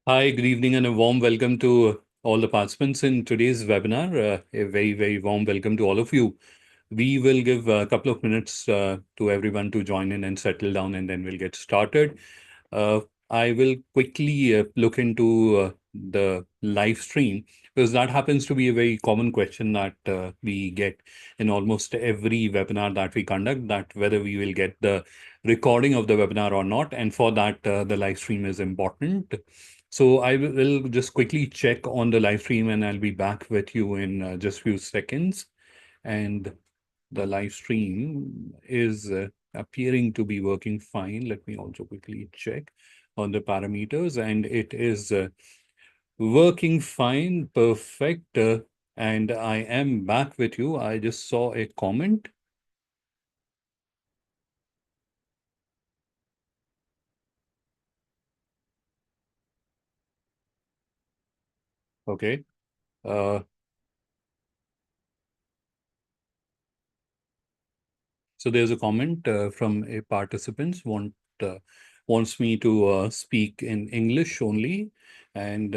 Hi, good evening, and a warm welcome to all the participants in today's webinar. A very, very warm welcome to all of you. We will give a couple of minutes to everyone to join in and settle down, and then we'll get started. Uh, I will quickly look into the live stream because that happens to be a very common question that we get in almost every webinar that we conduct, that whether we will get the recording of the webinar or not. And for that, the live stream is important. So I will just quickly check on the live stream and I'll be back with you in just few seconds. And the live stream is appearing to be working fine. Let me also quickly check on the parameters, and it is working fine. Perfect. And I am back with you. I just saw a comment. Okay. Uh, So there's a comment from a participant wants me to speak in English only, and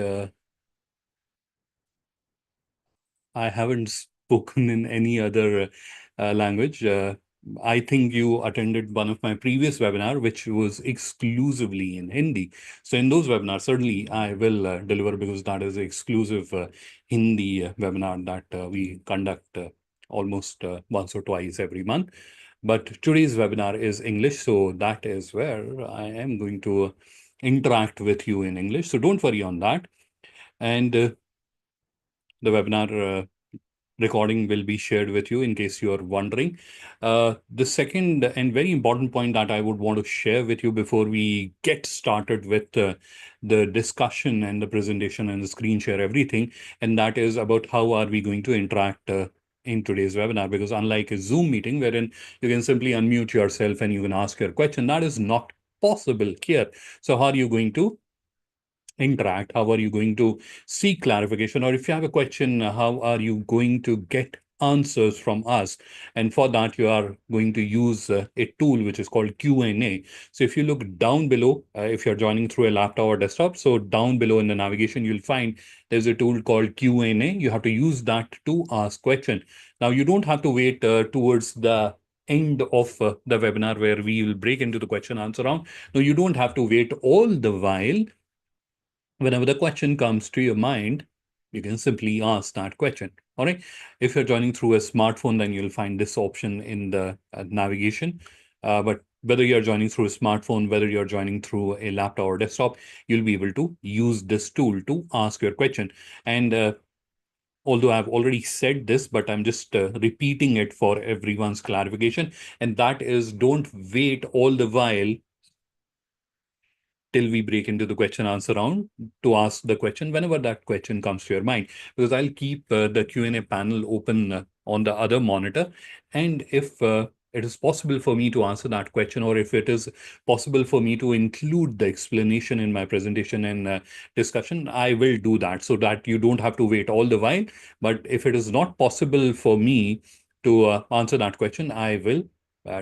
I haven't spoken in any other language. I think you attended one of my previous webinar, which was exclusively in Hindi. So in those webinars, certainly I will deliver because that is exclusive Hindi webinar that we conduct almost once or twice every month. But today's webinar is English, so that is where I am going to interact with you in English. So don't worry on that. And the webinar recording will be shared with you in case you are wondering. The second and very important point that I would want to share with you before we get started with the discussion and the presentation and the screen share, everything, and that is about how are we going to interact in today's webinar, because unlike a Zoom meeting wherein you can simply unmute yourself and you can ask your question, that is not possible here. So how are you going to interact? How are you going to seek clarification? Or if you have a question, how are you going to get answers from us? And for that, you are going to use a tool which is called Q&A. So if you look down below, if you're joining through a laptop or desktop, so down below in the navigation, you'll find there's a tool called Q&A. You have to use that to ask question. Now, you don't have to wait towards the end of the webinar where we will break into the question answer round. No, you don't have to wait all the while. Whenever the question comes to your mind, you can simply ask that question. All right. If you're joining through a smartphone, then you'll find this option in the navigation. But whether you're joining through a smartphone, whether you're joining through a laptop or desktop, you'll be able to use this tool to ask your question. And although I've already said this, but I'm just repeating it for everyone's clarification. And that is, don't wait all the while till we break into the question answer round to ask the question whenever that question comes to your mind, because I'll keep the Q&A panel open on the other monitor. And if it is possible for me to answer that question, or if it is possible for me to include the explanation in my presentation and discussion, I will do that so that you don't have to wait all the while. But if it is not possible for me to answer that question, I will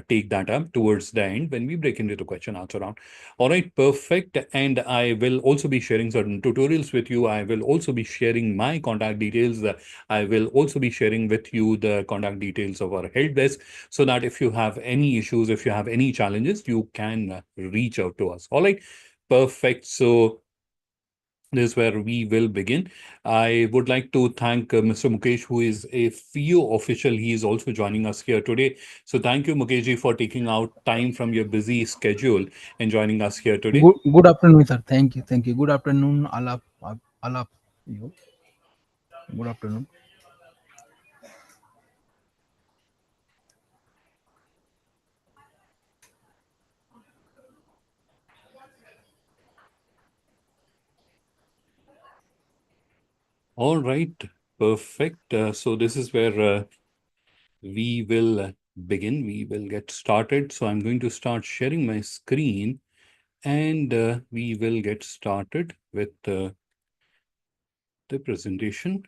take that up towards the end when we break into the question answer round. All right, perfect. And I will also be sharing certain tutorials with you. I will also be sharing my contact details. I will also be sharing with you the contact details of our help desk so that if you have any issues, if you have any challenges, you can reach out to us. All right, perfect. So this is where we will begin. I would like to thank Mr. Mukesh, who is a FIEO official. He is also joining us here today. So thank you, Mukesh, for taking out time from your busy schedule and joining us here today. Good afternoon, sir. Thank you. Good afternoon, all of you. Good afternoon. All right, perfect. So this is where we will begin. We will get started. So I'm going to start sharing my screen, and we will get started with the presentation.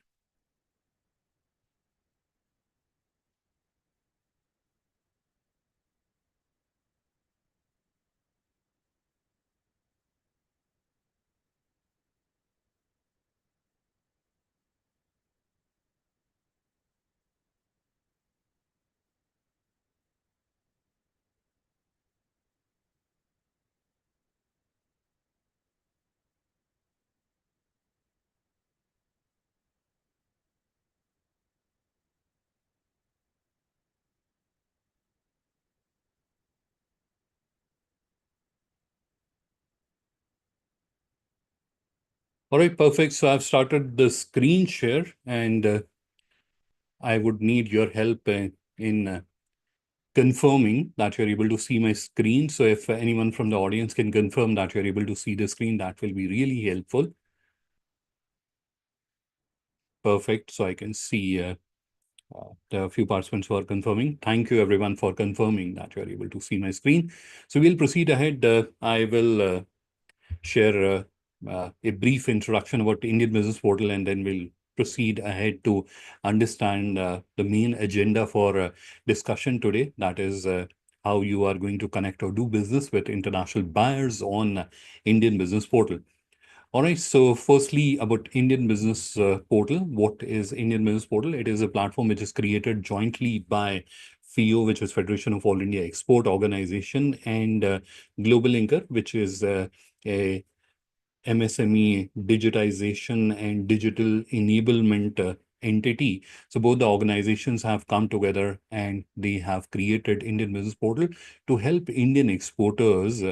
All right, perfect. So I've started the screen share, and I would need your help in confirming that you're able to see my screen. So if anyone from the audience can confirm that you're able to see the screen, that will be really helpful. Perfect. So I can see there are a few participants who are confirming. Thank you, everyone, for confirming that you're able to see my screen. So we'll proceed ahead. I will share a brief introduction about the Indian Business Portal, and then we'll proceed ahead to understand the main agenda for discussion today. That is how you are going to connect or do business with international buyers on Indian Business Portal. All right. So firstly, about Indian Business Portal. What is Indian Business Portal? It is a platform which is created jointly by FIEO, which is Federation of All India Export Organization, and GlobalLinker, which is a MSME digitization and digital enablement entity. So both the organizations have come together and they have created Indian Business Portal to help Indian exporters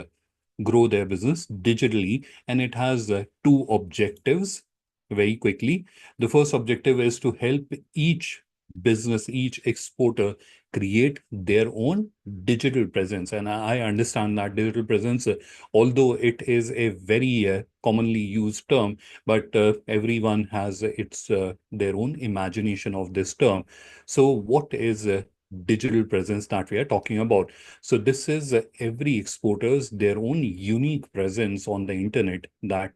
grow their business digitally. And it has two objectives very quickly. The first objective is to help each business, each exporter create their own digital presence. And I understand that digital presence, although it is a very commonly used term, but everyone has its their own imagination of this term. So what is digital presence that we are talking about? So this is every exporter's their own unique presence on the internet that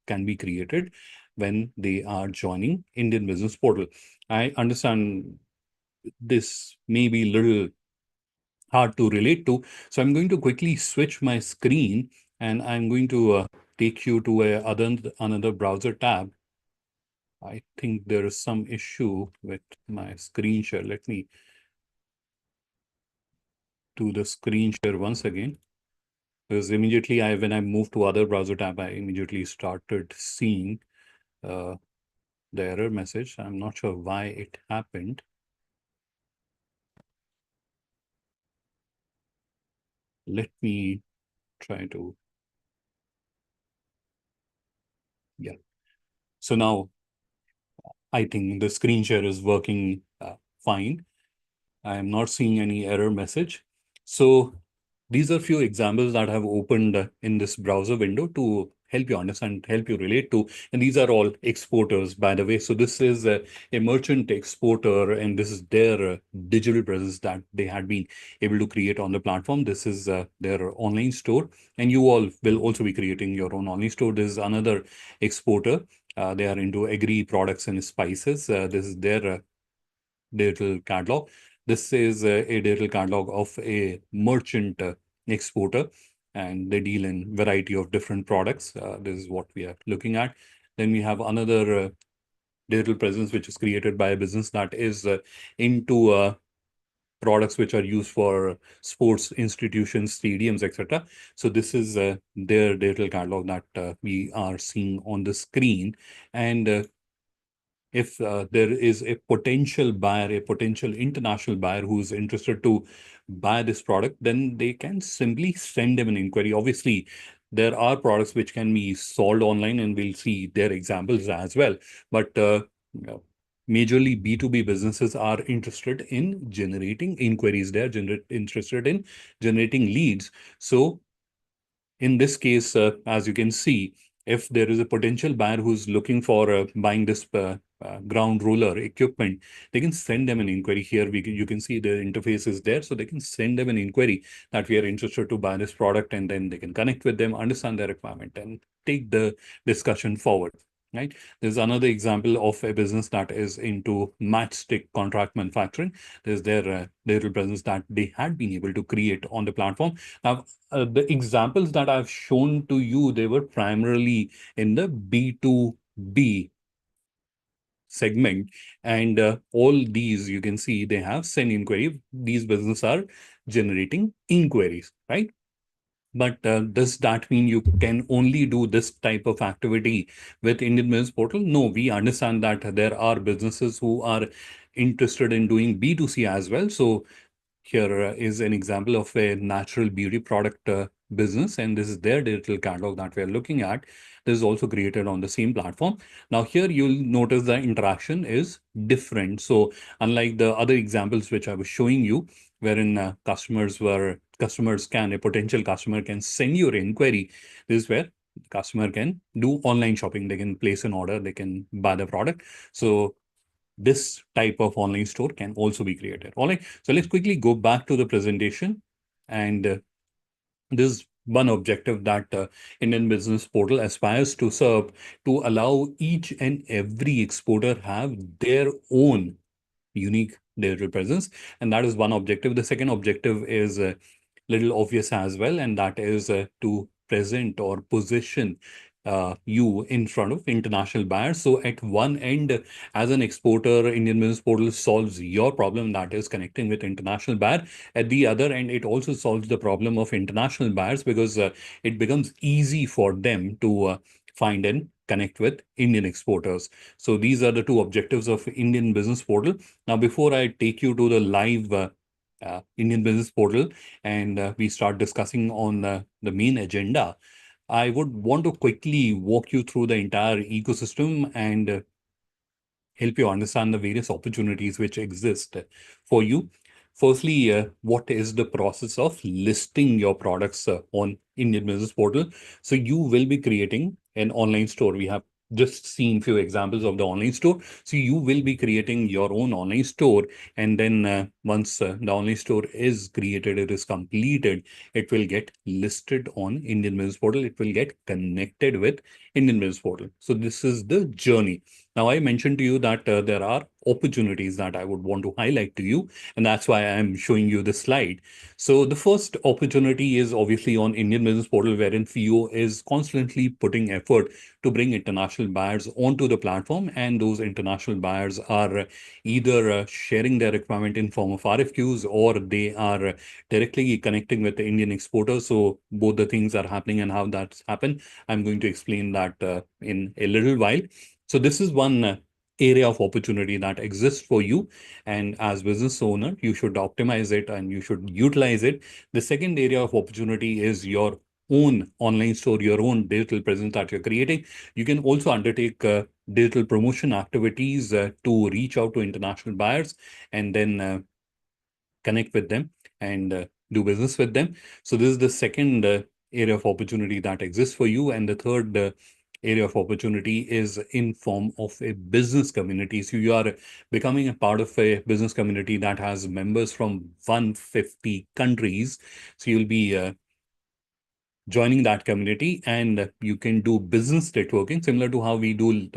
can be created when they are joining Indian Business Portal. I understand this may be a little hard to relate to. So I'm going to quickly switch my screen, and I'm going to take you to another browser tab. I think there is some issue with my screen share. Let me do the screen share once again. Because immediately when I moved to other browser tab, I immediately started seeing uh, the error message. I'm not sure why it happened. Let me try to, yeah. So now I think the screen share is working fine. I am not seeing any error message. So these are few examples that have opened in this browser window to help you understand, help you relate to. And these are all exporters, by the way. So this is a merchant exporter, and this is their digital presence that they had been able to create on the platform. This is their online store, and you all will also be creating your own online store. This is another exporter. They are into agri products and spices. This is their digital catalog. This is a digital catalog of a merchant exporter, and they deal in variety of different products. This is what we are looking at. Then we have another digital presence which is created by a business that is into products which are used for sports institutions, stadiums, etc. So this is their digital catalog that we are seeing on the screen. And if there is a potential buyer, a potential international buyer who's interested to buy this product, then they can simply send them an inquiry. Obviously, there are products which can be sold online, and we'll see their examples as well. But majorly B2B businesses are interested in generating inquiries. They're interested in generating leads. So in this case, as you can see, if there is a potential buyer who's looking for buying this ground roller equipment, they can send them an inquiry here. You can see the interface is there, so they can send them an inquiry that we are interested to buy this product, and then they can connect with them, understand their requirement, and take the discussion forward. Right. There's another example of a business that is into matchstick contract manufacturing. There's their little presence that they had been able to create on the platform. Now, the examples that I've shown to you, they were primarily in the B2B segment. And all these, you can see they have send inquiry. These businesses are generating inquiries, right? But does that mean you can only do this type of activity with Indian Business Portal? No, we understand that there are businesses who are interested in doing B2C as well. So here is an example of a natural beauty product business, and this is their digital catalog that we are looking at. This is also created on the same platform. Now here you'll notice the interaction is different. So unlike the other examples which I was showing you, wherein a potential customer can send you an inquiry, this is where the customer can do online shopping. They can place an order, they can buy the product. So this type of online store can also be created. All right. So let's quickly go back to the presentation. And this is one objective that Indian Business Portal aspires to serve, to allow each and every exporter have their own unique digital presence. And that is one objective. The second objective is little obvious as well, and that is to present or position you in front of international buyers. So at one end, as an exporter, Indian Business Portal solves your problem, that is connecting with international buyer. At the other end, it also solves the problem of international buyers, because it becomes easy for them to find and connect with Indian exporters. So these are the two objectives of Indian Business Portal. Now, before I take you to the live Indian Business Portal and we start discussing on the main agenda, I would want to quickly walk you through the entire ecosystem and help you understand the various opportunities which exist for you. Firstly, what is the process of listing your products on Indian Business Portal? So you will be creating an online store. We have just seen few examples of the online store. So you will be creating your own online store, and then once the online store is created, it is completed, it will get listed on Indian Business Portal. It will get connected with Indian Business Portal. So this is the journey. Now, I mentioned to you that there are opportunities that I would want to highlight to you, and that's why I'm showing you this slide. So the first opportunity is obviously on Indian Business Portal, wherein FIEO is constantly putting effort to bring international buyers onto the platform, and those international buyers are either sharing their requirement in form of RFQs, or they are directly connecting with the Indian exporters. So both the things are happening, and how that's happened, I'm going to explain that in a little while. So this is one area of opportunity that exists for you. And as business owner, you should optimize it and you should utilize it. The second area of opportunity is your own online store, your own digital presence that you're creating. You can also undertake digital promotion activities to reach out to international buyers, and then connect with them and do business with them. So this is the second area of opportunity that exists for you. And the third area of opportunity is in form of a business community. So you are becoming a part of a business community that has members from 150 countries. So you'll be joining that community, and you can do business networking similar to how we do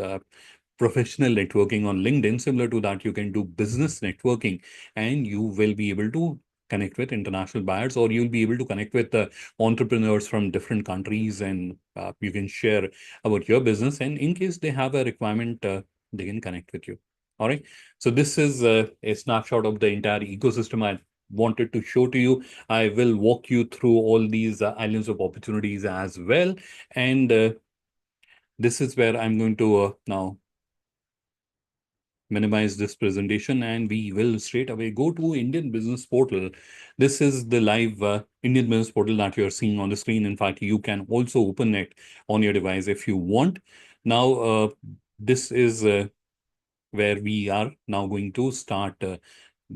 professional networking on LinkedIn. Similar to that, you can do business networking, and you will be able to connect with international buyers, or you'll be able to connect with entrepreneurs from different countries, and you can share about your business. And in case they have a requirement, they can connect with you. All right. So this is a snapshot of the entire ecosystem I wanted to show to you. I will walk you through all these islands of opportunities as well. And this is where I'm going to now minimize this presentation, and we will straight away go to Indian Business Portal. This is the live Indian Business Portal that you're seeing on the screen. In fact, you can also open it on your device if you want. Now, this is where we are now going to start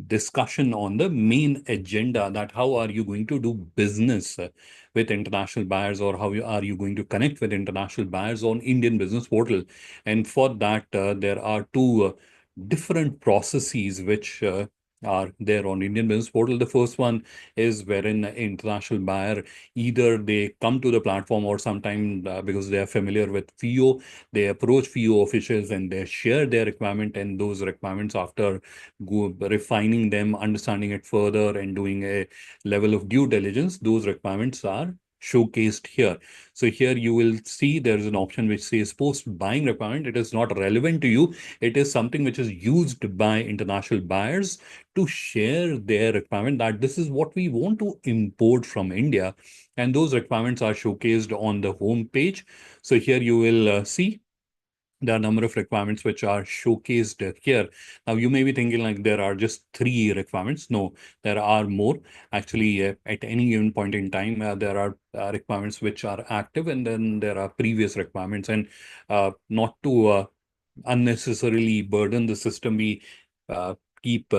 discussion on the main agenda, that how are you going to do business with international buyers, or how are you going to connect with international buyers on Indian Business Portal. And for that, there are two different processes which are there on Indian Business Portal. The first one is wherein an international buyer, either they come to the platform, or sometime because they are familiar with FIEO, they approach FIEO officials and they share their requirement, and those requirements, after refining them, understanding it further, and doing a level of due diligence, those requirements are showcased here. So here you will see there is an option which says post buying requirement. It is not relevant to you. It is something which is used by international buyers to share their requirement, that this is what we want to import from India. And those requirements are showcased on the home page. So here you will see There are a number of requirements which are showcased here. Now, you may be thinking like there are just three requirements. No, there are more. Actually, at any given point in time, there are requirements which are active, and then there are previous requirements. And not to unnecessarily burden the system, we keep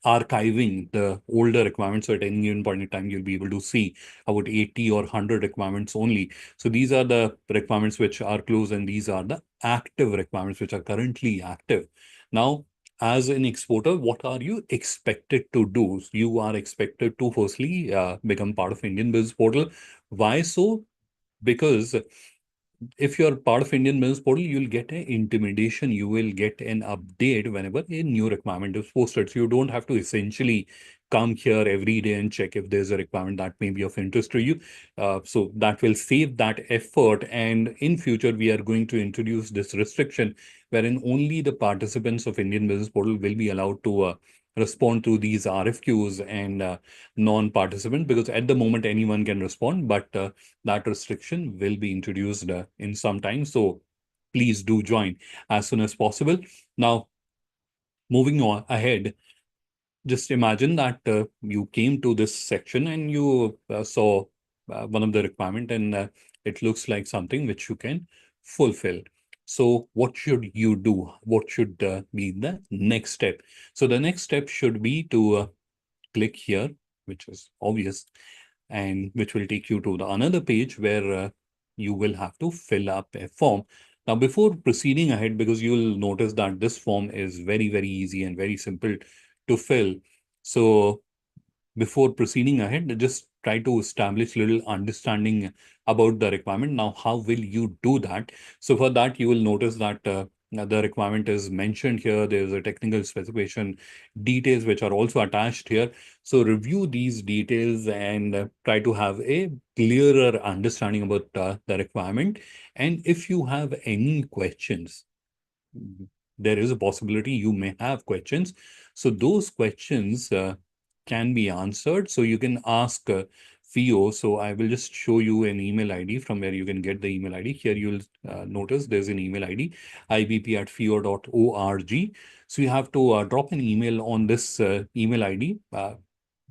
archiving the older requirements. So at any given point in time, you'll be able to see about 80 or 100 requirements only. So these are the requirements which are closed, and these are the active requirements which are currently active. Now, as an exporter, what are you expected to do? You are expected to firstly become part of Indian Business Portal. Why so? Because if you're part of Indian Business Portal, you'll get an intimidation. You will get an update whenever a new requirement is posted. So you don't have to essentially come here every day and check if there's a requirement that may be of interest to you. So that will save that effort. And in future, we are going to introduce this restriction wherein only the participants of Indian Business Portal will be allowed to respond to these RFQs and non-participant, because at the moment anyone can respond, but that restriction will be introduced in some time. So please do join as soon as possible. Now, moving on ahead, just imagine that you came to this section and you saw one of the requirement, and it looks like something which you can fulfill. So what should you do? What should be the next step? So the next step should be to click here, which is obvious, and which will take you to the another page where you will have to fill up a form. Now, before proceeding ahead, because you will notice that this form is very, very easy and very simple to fill. So before proceeding ahead, just try to establish little understanding about the requirement. Now, how will you do that? So for that, you will notice that the requirement is mentioned here. There's a technical specification details which are also attached here. So review these details and try to have a clearer understanding about the requirement. And if you have any questions, there is a possibility you may have questions. So those questions can be answered. So you can ask FIEO. So I will just show you an email ID from where you can get the email ID. Here you'll notice there's an email ID, ibp@fieo.org. So you have to drop an email on this email ID,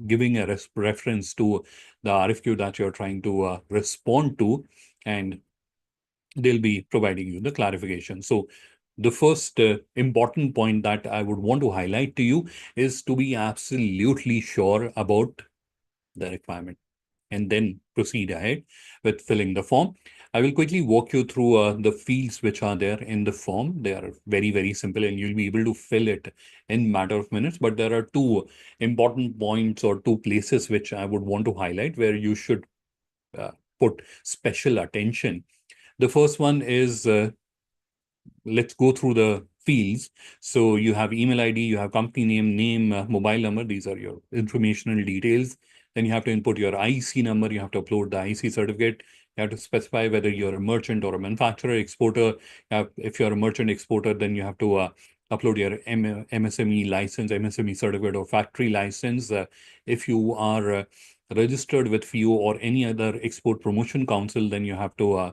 giving a reference to the RFQ that you're trying to respond to, and they'll be providing you the clarification. So the first important point that I would want to highlight to you is to be absolutely sure about the requirement and then proceed ahead with filling the form. I will quickly walk you through the fields which are there in the form. They are very, very simple and you'll be able to fill it in matter of minutes. But there are two important points or two places which I would want to highlight where you should uh, put special attention. The first one is let's go through the fields. So you have email ID, you have company name, mobile number. These are your informational details. Then you have to input your IC number. You have to upload the IC certificate. You have to specify whether you're a merchant or a manufacturer, exporter. If you're a merchant exporter, then you have to upload your MSME license, MSME certificate, or factory license. If you are registered with FIEO or any other export promotion council, then you have to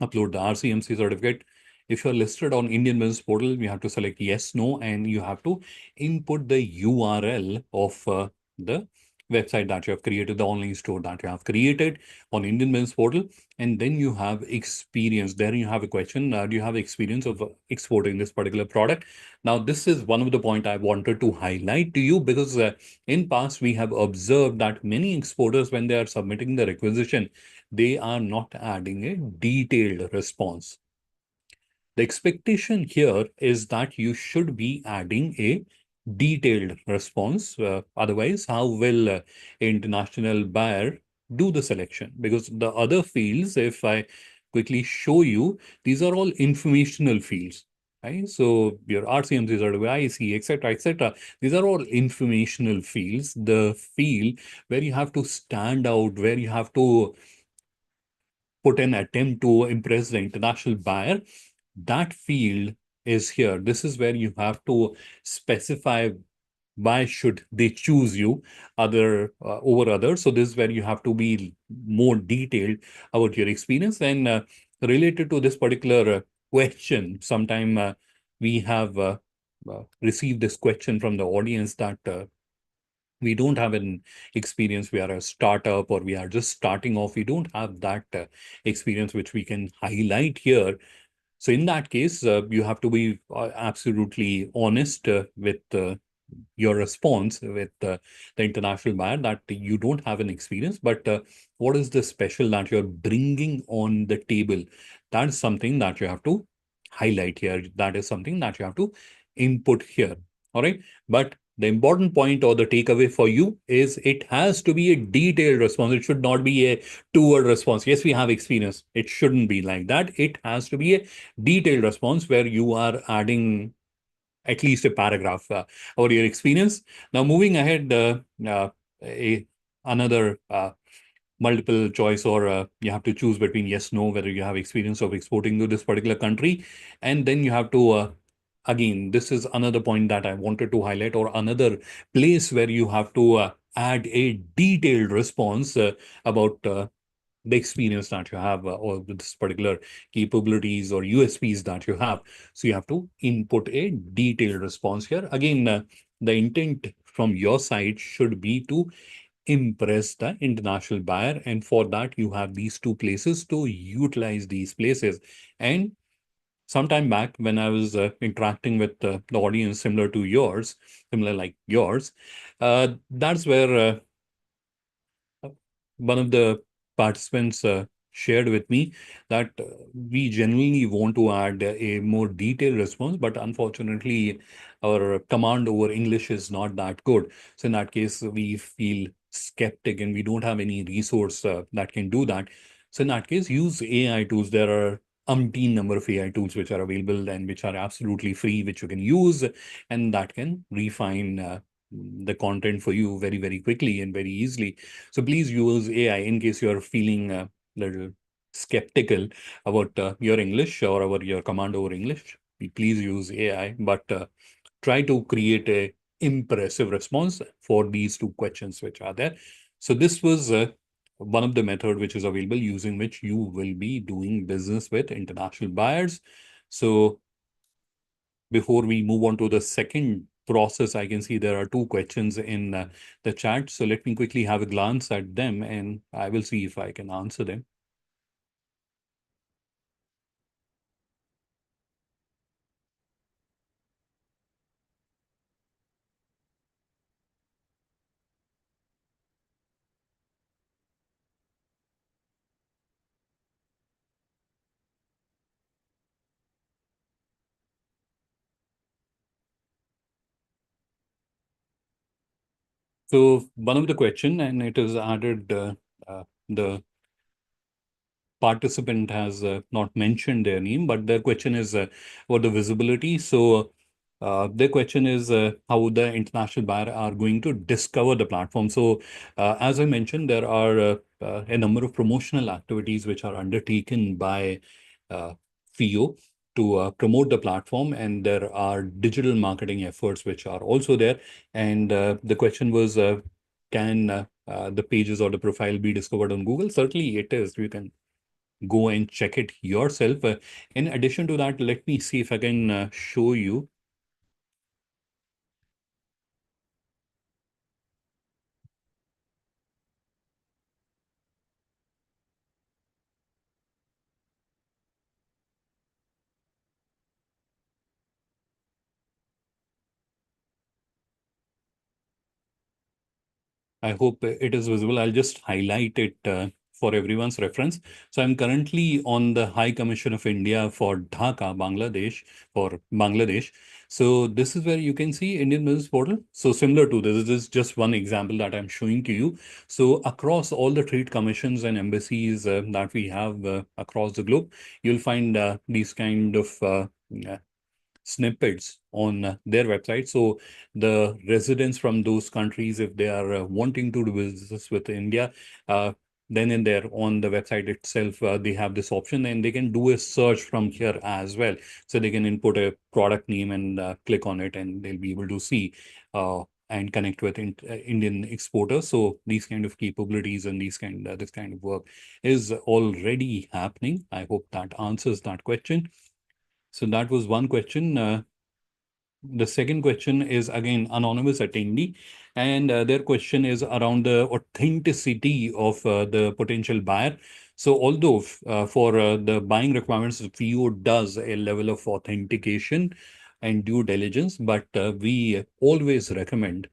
upload the RCMC certificate. If you're listed on Indian Business Portal, you have to select yes, no, and you have to input the URL of the website that you have created, the online store that you have created on Indian Business Portal. And then you have experience. There you have a question. Do you have experience of exporting this particular product? Now, this is one of the points I wanted to highlight to you because in past, we have observed that many exporters, when they are submitting the requisition, they are not adding a detailed response. The expectation here is that you should be adding a detailed response. Otherwise, how will international buyer do the selection? Because the other fields, if I quickly show you, these are all informational fields. Right? So your RCMCs are IC, etc., etc. These are all informational fields. The field where you have to stand out, where you have to put an attempt to impress the international buyer, that field is here. This is where you have to specify why should they choose you over others. So this is where you have to be more detailed about your experience. And related to this particular question. Sometime we have received this question from the audience that we don't have an experience. We are a startup or we are just starting off. We don't have that experience which we can highlight here. So in that case, you have to be absolutely honest with your response with the international buyer that you don't have an experience, but what is the special that you're bringing on the table? That is something that you have to highlight here. That is something that you have to input here. All right. But the important point or the takeaway for you is it has to be a detailed response. It should not be a two-word response. Yes, we have experience. It shouldn't be like that. It has to be a detailed response where you are adding at least a paragraph about your experience. Now, moving ahead, a, another multiple choice, or you have to choose between yes, no, whether you have experience of exporting to this particular country. And then you have to, again, this is another point that I wanted to highlight, or another place where you have to add a detailed response about the experience that you have or this particular capabilities or USPs that you have. So you have to input a detailed response here. Again, the intent from your side should be to impress the international buyer. And for that, you have these two places to utilize these places. And sometime back when I was interacting with the audience similar to yours, similar like yours, that's where one of the participants shared with me that we genuinely want to add a more detailed response, but unfortunately, our command over English is not that good. So in that case, we feel skeptic and we don't have any resource that can do that. So in that case, use AI tools. There are umpteen number of AI tools which are available and which are absolutely free, which you can use, and that can refine the content for you very, very quickly and very easily. So please use AI in case you're feeling a little skeptical about your English or about your command over English. Please use AI, but try to create a impressive response for these two questions which are there. So this was one of the method which is available using which you will be doing business with international buyers. So before we move on to the second process, I can see there are two questions in the chat. So let me quickly have a glance at them and I will see if I can answer them. So one of the question, and it is added, the participant has not mentioned their name, but their question is about the visibility. So their question is how the international buyer are going to discover the platform. So as I mentioned, there are a number of promotional activities which are undertaken by FIEO to promote the platform, and there are digital marketing efforts which are also there. And the question was, can the pages or the profile be discovered on Google? Certainly it is. You can go and check it yourself. In addition to that, let me see if I can show you. I hope it is visible. I'll just highlight it for everyone's reference. So I'm currently on the High Commission of India for Dhaka, Bangladesh, for Bangladesh. So this is where you can see Indian Business Portal. So similar to this is just one example that I'm showing to you. So across all the trade commissions and embassies that we have across the globe, you'll find these kind of snippets on their website. So the residents from those countries, if they are wanting to do business with India, then in there on the website itself, they have this option and they can do a search from here as well. So they can input a product name and click on it and they'll be able to see and connect with Indian exporters. So these kind of capabilities and this kind of work is already happening. I hope that answers that question. So that was one question. The second question is again anonymous attendee, and their question is around the authenticity of the potential buyer. So although for the buying requirements, FIEO does a level of authentication and due diligence, but we always recommend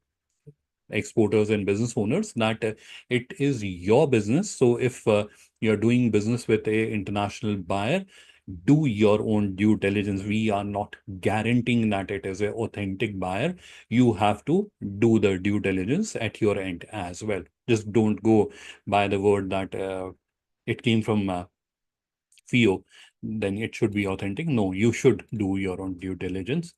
exporters and business owners that it is your business. So if you're doing business with a international buyer, do your own due diligence. We are not guaranteeing that it is an authentic buyer. You have to do the due diligence at your end as well. Just don't go by the word that it came from FIO, then it should be authentic. No, you should do your own due diligence.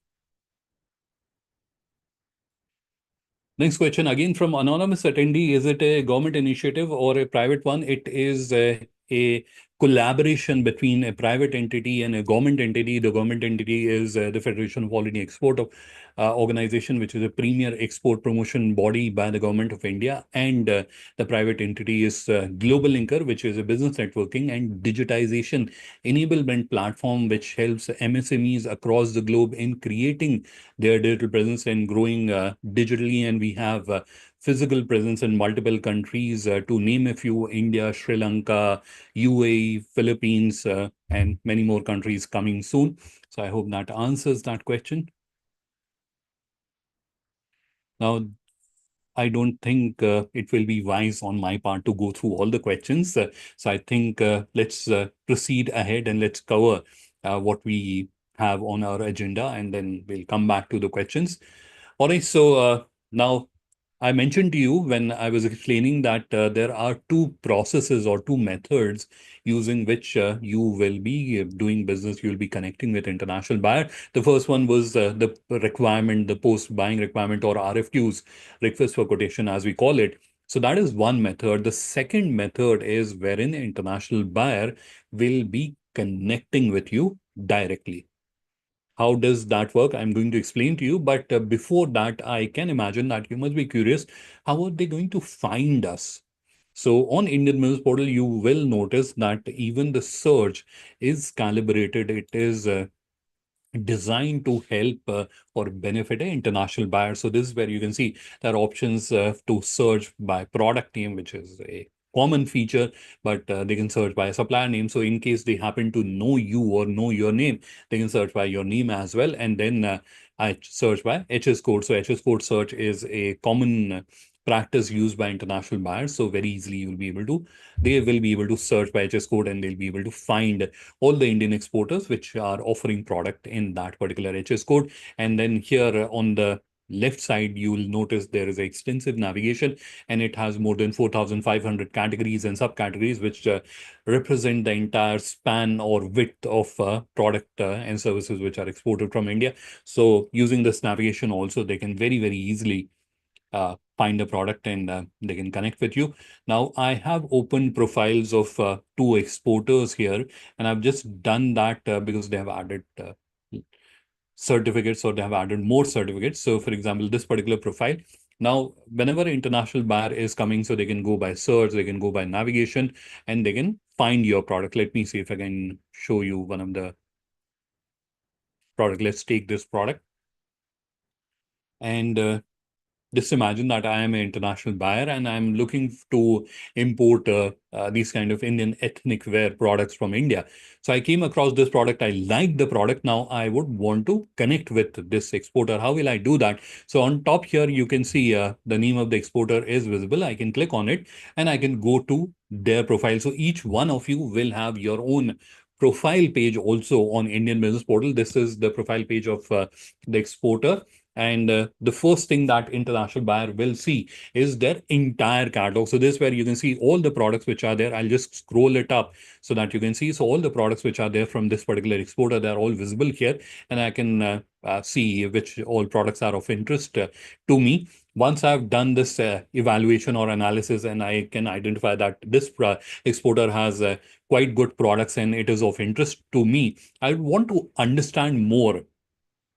Next question, again from anonymous attendee. Is it a government initiative or a private one? It is a collaboration between a private entity and a government entity. The government entity is the Federation of All India Export Organization, which is a premier export promotion body by the government of India. And the private entity is GlobalLinker, which is a business networking and digitization enablement platform, which helps MSMEs across the globe in creating their digital presence and growing digitally. And we have physical presence in multiple countries, to name a few: India, Sri Lanka, UAE, Philippines, and many more countries coming soon. So I hope that answers that question. Now, I don't think it will be wise on my part to go through all the questions. So I think let's proceed ahead and let's cover what we have on our agenda, and then we'll come back to the questions. All right, so now I mentioned to you when I was explaining that there are two processes or two methods using which you will be doing business, you'll be connecting with international buyer. The first one was the requirement, the post-buying requirement, or RFQs, request for quotation as we call it. So that is one method. The second method is wherein an international buyer will be connecting with you directly. How does that work? I'm going to explain to you. But before that, I can imagine that you must be curious, how are they going to find us? So on Indian Business Portal, you will notice that even the search is calibrated. It is designed to help or benefit an international buyer. So this is where you can see there are options to search by product name, which is a common feature, but they can search by a supplier name. So in case they happen to know you or know your name, they can search by your name as well. And then I search by HS code. So HS code search is a common practice used by international buyers. So very easily they will be able to search by HS code, and they'll be able to find all the Indian exporters which are offering product in that particular HS code. And then here on the left side, you will notice there is extensive navigation, and it has more than 4,500 categories and subcategories, which represent the entire span or width of product and services which are exported from India. So using this navigation also, they can very, very easily find a product, and they can connect with you. Now, I have opened profiles of two exporters here, and I've just done that because they have added certificates, or they have added more certificates. So for example, this particular profile, now whenever an international buyer is coming, so they can go by search, they can go by navigation, and they can find your product. Let me see if I can show you one of the product. Let's take this product. And just imagine that I am an international buyer and I'm looking to import these kind of Indian ethnic wear products from India. So I came across this product. I like the product. Now I would want to connect with this exporter. How will I do that? So on top here, you can see the name of the exporter is visible. I can click on it and I can go to their profile. So each one of you will have your own profile page also on Indian Business Portal. This is the profile page of the exporter. And the first thing that international buyer will see is their entire catalog. So this is where you can see all the products which are there. I'll just scroll it up so that you can see. So all the products which are there from this particular exporter, they're all visible here. And I can see which all products are of interest to me. Once I've done this evaluation or analysis, and I can identify that this exporter has quite good products and it is of interest to me, I want to understand more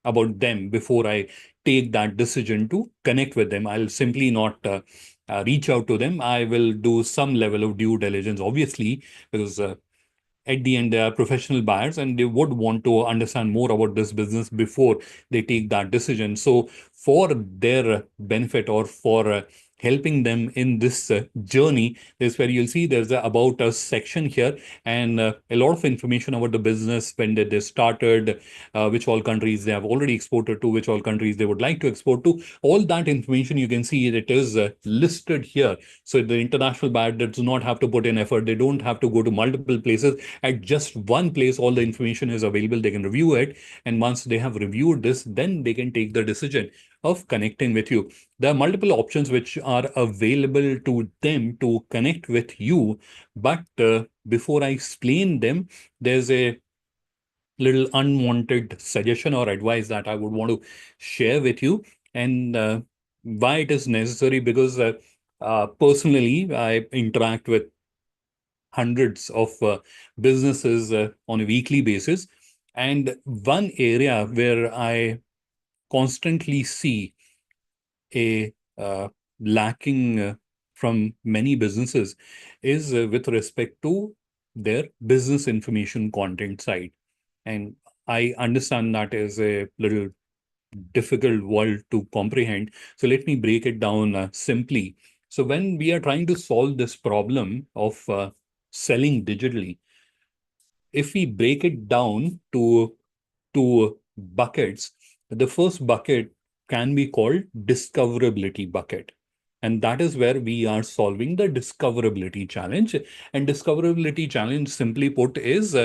about them before I take that decision to connect with them. I'll simply not reach out to them. I will do some level of due diligence, obviously, because at the end, they are professional buyers and they would want to understand more about this business before they take that decision. So, for their benefit or for helping them in this journey, is where you'll see there's a About Us section here, and a lot of information about the business, when did they started, which all countries they have already exported to, which all countries they would like to export to. All that information you can see it is listed here. So the international buyer does not have to put in effort. They don't have to go to multiple places. At just one place, all the information is available. They can review it. And once they have reviewed this, then they can take the decision of connecting with you. There are multiple options which are available to them to connect with you. But before I explain them, there's a little unwanted suggestion or advice that I would want to share with you, and why it is necessary. Because personally, I interact with hundreds of businesses on a weekly basis. And one area where I constantly see a lacking from many businesses is with respect to their business information content side. And I understand that is a little difficult world to comprehend. So let me break it down simply. So when we are trying to solve this problem of selling digitally, if we break it down to two buckets, the first bucket can be called discoverability bucket. And that is where we are solving the discoverability challenge. And discoverability challenge, simply put, is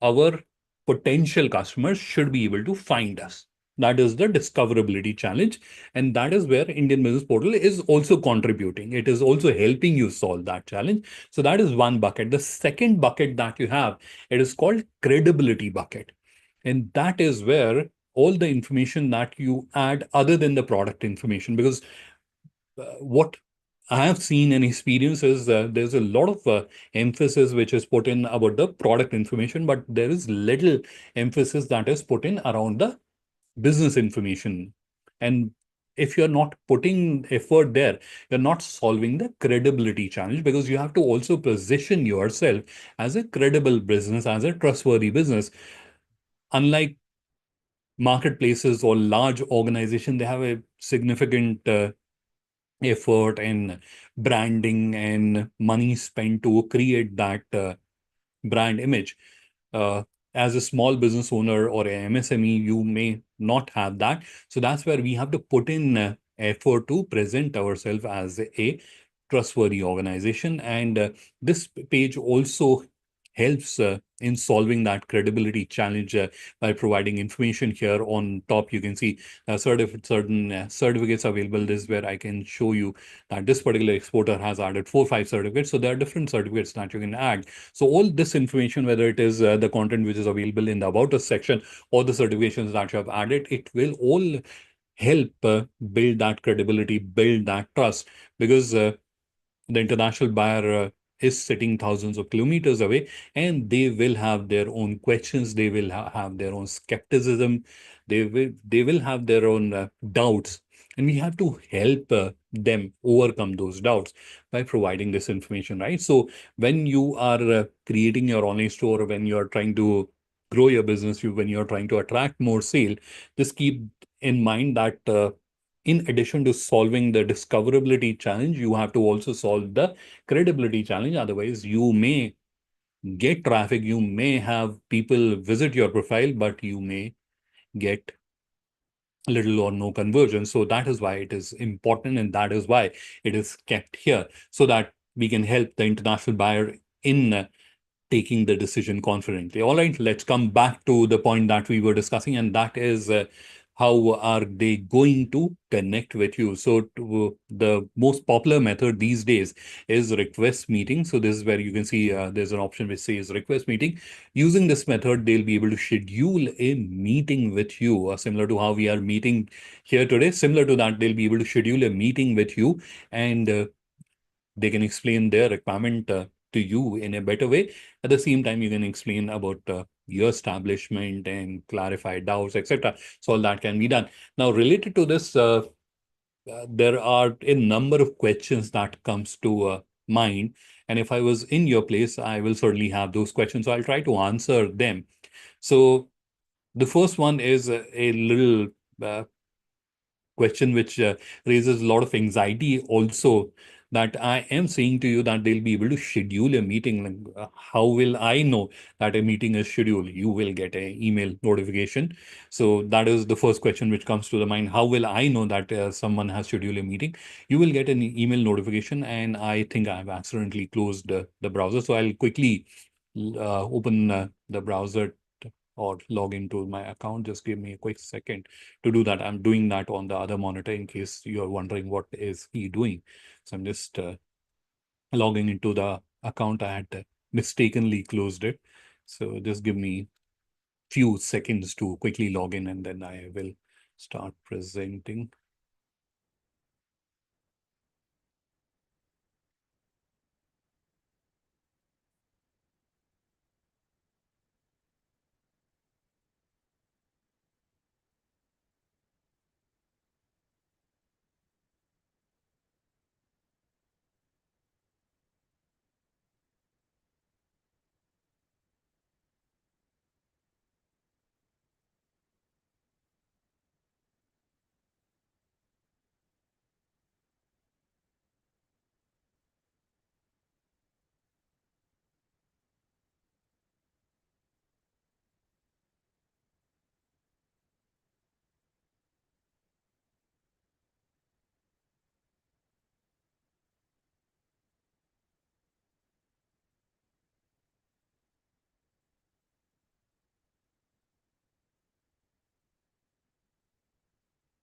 our potential customers should be able to find us. That is the discoverability challenge. And that is where Indian Business Portal is also contributing. It is also helping you solve that challenge. So that is one bucket. The second bucket that you have, it is called credibility bucket. And that is where all the information that you add other than the product information, because what I have seen and experienced is there's a lot of emphasis which is put in about the product information, but there is little emphasis that is put in around the business information. And if you're not putting effort there, you're not solving the credibility challenge, because you have to also position yourself as a credible business, as a trustworthy business. Unlike marketplaces or large organizations, they have a significant effort and branding and money spent to create that brand image. Uh, as a small business owner or a MSME, you may not have that. So that's where we have to put in effort to present ourselves as a trustworthy organization. And this page also helps in solving that credibility challenge by providing information here. On top, you can see certain certificates available. This is where I can show you that this particular exporter has added 4 or 5 certificates. So there are different certificates that you can add. So all this information, whether it is the content which is available in the About Us section or the certifications that you have added, it will all help build that credibility, build that trust. Because the international buyer is sitting thousands of kilometers away, and they will have their own questions. They will have their own skepticism. They will have their own doubts, and we have to help them overcome those doubts by providing this information, right? So when you are creating your online store, when you are trying to grow your business, when you are trying to attract more sale, just keep in mind that in addition to solving the discoverability challenge, you have to also solve the credibility challenge. Otherwise, you may get traffic, you may have people visit your profile, but you may get little or no conversion. So that is why it is important, and that is why it is kept here, so that we can help the international buyer in taking the decision confidently. All right, let's come back to the point that we were discussing, and that is how are they going to connect with you? So the most popular method these days is request meeting. So this is where you can see there's an option which says request meeting. Using this method, they'll be able to schedule a meeting with you, similar to how we are meeting here today. Similar to that, they'll be able to schedule a meeting with you, and they can explain their requirement to you in a better way. At the same time, you can explain about your establishment and clarify doubts, etc. So all that can be done. Now, related to this, there are a number of questions that comes to mind. And if I was in your place, I will certainly have those questions. So I'll try to answer them. So the first one is a little question which raises a lot of anxiety also, that I am saying to you that they'll be able to schedule a meeting. Like, how will I know that a meeting is scheduled? You will get an email notification. So that is the first question which comes to the mind. How will I know that someone has scheduled a meeting? You will get an email notification, and I think I've accidentally closed the browser. So I'll quickly open the browser or log into my account. Just give me a quick second to do that. I'm doing that on the other monitor in case you're wondering what is he doing. So I'm just logging into the account. I had mistakenly closed it. So just give me few seconds to quickly log in, and then I will start presenting.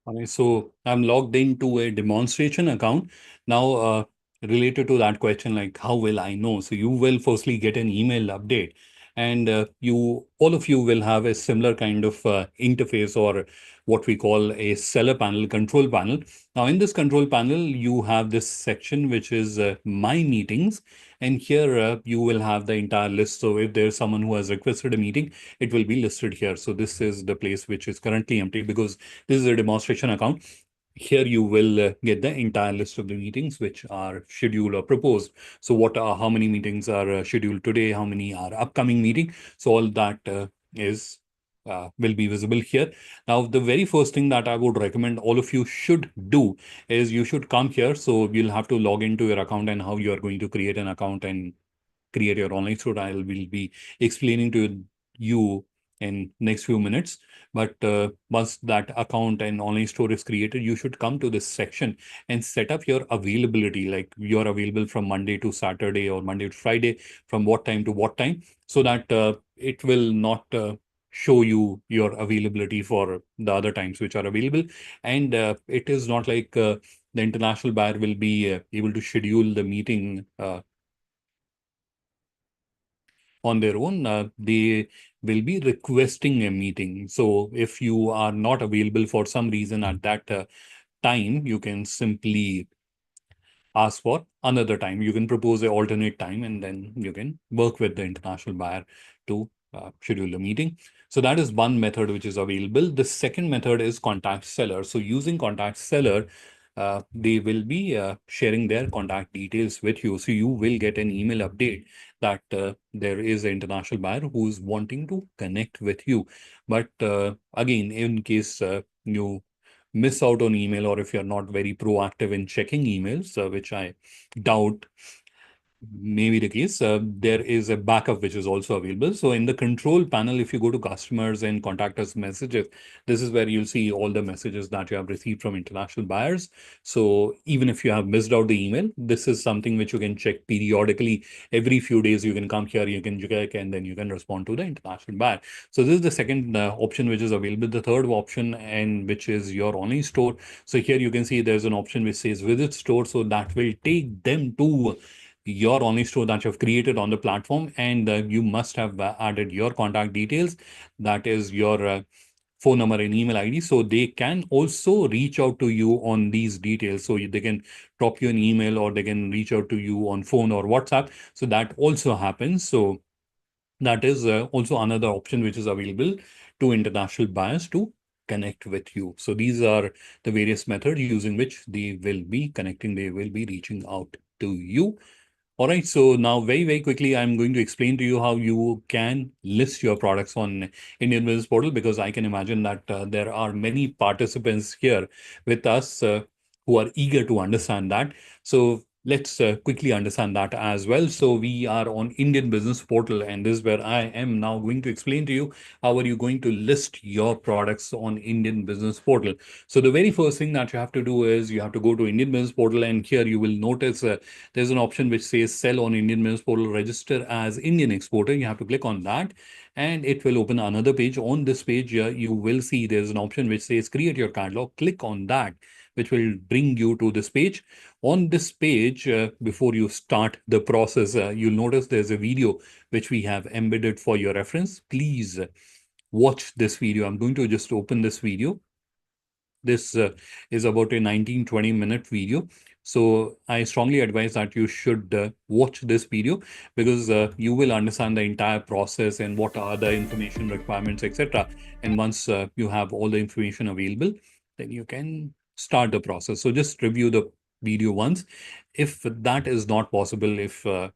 Okay, so I'm logged into a demonstration account. Now, related to that question, like how will I know? So you will firstly get an email update, and all of you will have a similar kind of interface, or what we call a seller panel, control panel. Now, in this control panel, you have this section which is My Meetings, and here you will have the entire list. So if there's someone who has requested a meeting, it will be listed here. So this is the place which is currently empty because this is a demonstration account. Here you will get the entire list of the meetings which are scheduled or proposed. So how many meetings are scheduled today? How many are upcoming meeting? So all that will be visible here. Now, the very first thing that I would recommend all of you should do is you should come here. So you'll have to log into your account, and how you are going to create an account and create your online store. I will be explaining to you in next few minutes. But once that account and online store is created, you should come to this section and set up your availability. Like you're available from Monday to Saturday or Monday to Friday, from what time to what time, so that it will not show you your availability for the other times which are available. And it is not like the international buyer will be able to schedule the meeting on their own. They will be requesting a meeting. So if you are not available for some reason at that time, you can simply ask for another time. You can propose an alternate time, and then you can work with the international buyer to schedule a meeting. So that is one method which is available. The second method is contact seller. So using contact seller, they will be sharing their contact details with you. So you will get an email update that there is an international buyer who is wanting to connect with you. But again, in case you miss out on email, or if you're not very proactive in checking emails, which I doubt may be the case, there is a backup which is also available. So in the control panel, if you go to customers and contact us messages, this is where you'll see all the messages that you have received from international buyers. So even if you have missed out the email, this is something which you can check periodically. Every few days, you can come here, you can check, and then you can respond to the international buyer. So this is the second option which is available. The third option, and which is your online store. So here you can see there's an option which says visit store. So that will take them to your online store that you've created on the platform, and you must have added your contact details. That is your phone number and email ID. So they can also reach out to you on these details. So they can drop you an email, or they can reach out to you on phone or WhatsApp. So that also happens. So that is also another option which is available to international buyers to connect with you. So these are the various methods using which they will be connecting, they will be reaching out to you All right, so now very quickly, I'm going to explain to you how you can list your products on Indian Business Portal, because I can imagine that there are many participants here with us who are eager to understand that. So let's quickly understand that as well. So we are on Indian Business Portal, and this is where I am now going to explain to you how are you going to list your products on Indian Business Portal. So the very first thing that you have to do is you have to go to Indian Business Portal, and here you will notice there's an option which says sell on Indian Business Portal, register as Indian exporter. You have to click on that and it will open another page. On this page, you will see there's an option which says create your catalog. Click on that, which will bring you to this page. On this page, before you start the process, you'll notice there's a video which we have embedded for your reference. Please watch this video. I'm going to just open this video. This is about a 19-20 minute video. So I strongly advise that you should watch this video, because you will understand the entire process and what are the information requirements, etc. And once you have all the information available, then you can start the process. So just review the video once. If that is not possible, if uh,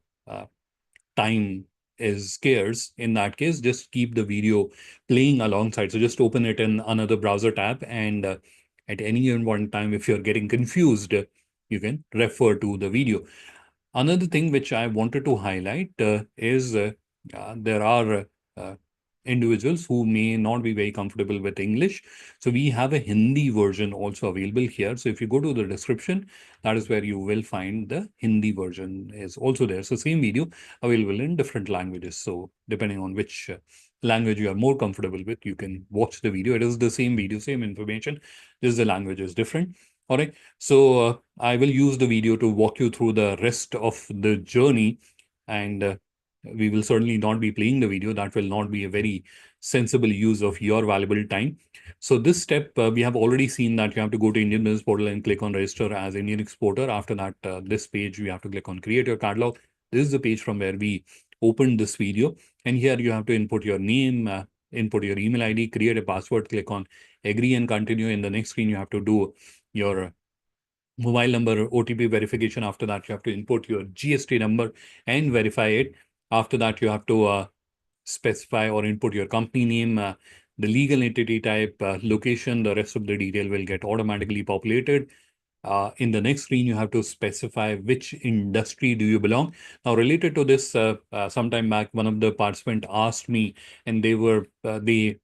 time is scarce, in that case, just keep the video playing alongside. So just open it in another browser tab, and at any given point in time, if you're getting confused, you can refer to the video. Another thing which I wanted to highlight is there are individuals who may not be very comfortable with English. So we have a Hindi version also available here. So if you go to the description, that is where you will find the Hindi version is also there. So same video available in different languages. So depending on which language you are more comfortable with, you can watch the video. It is the same video, same information, just the language is different. All right. So I will use the video to walk you through the rest of the journey, and we will certainly not be playing the video. That will not be a very sensible use of your valuable time. So this step, we have already seen that you have to go to Indian Business Portal and click on register as Indian exporter. After that, this page, we have to click on create your catalog. This is the page from where we opened this video. And here you have to input your name, input your email ID, create a password, click on agree and continue. In the next screen, you have to do your mobile number, OTP verification. After that, you have to input your GST number and verify it. After that, you have to specify or input your company name, the legal entity type, location. The rest of the detail will get automatically populated. In the next screen, you have to specify which industry do you belong. Now, related to this, sometime back, one of the participants asked me, and they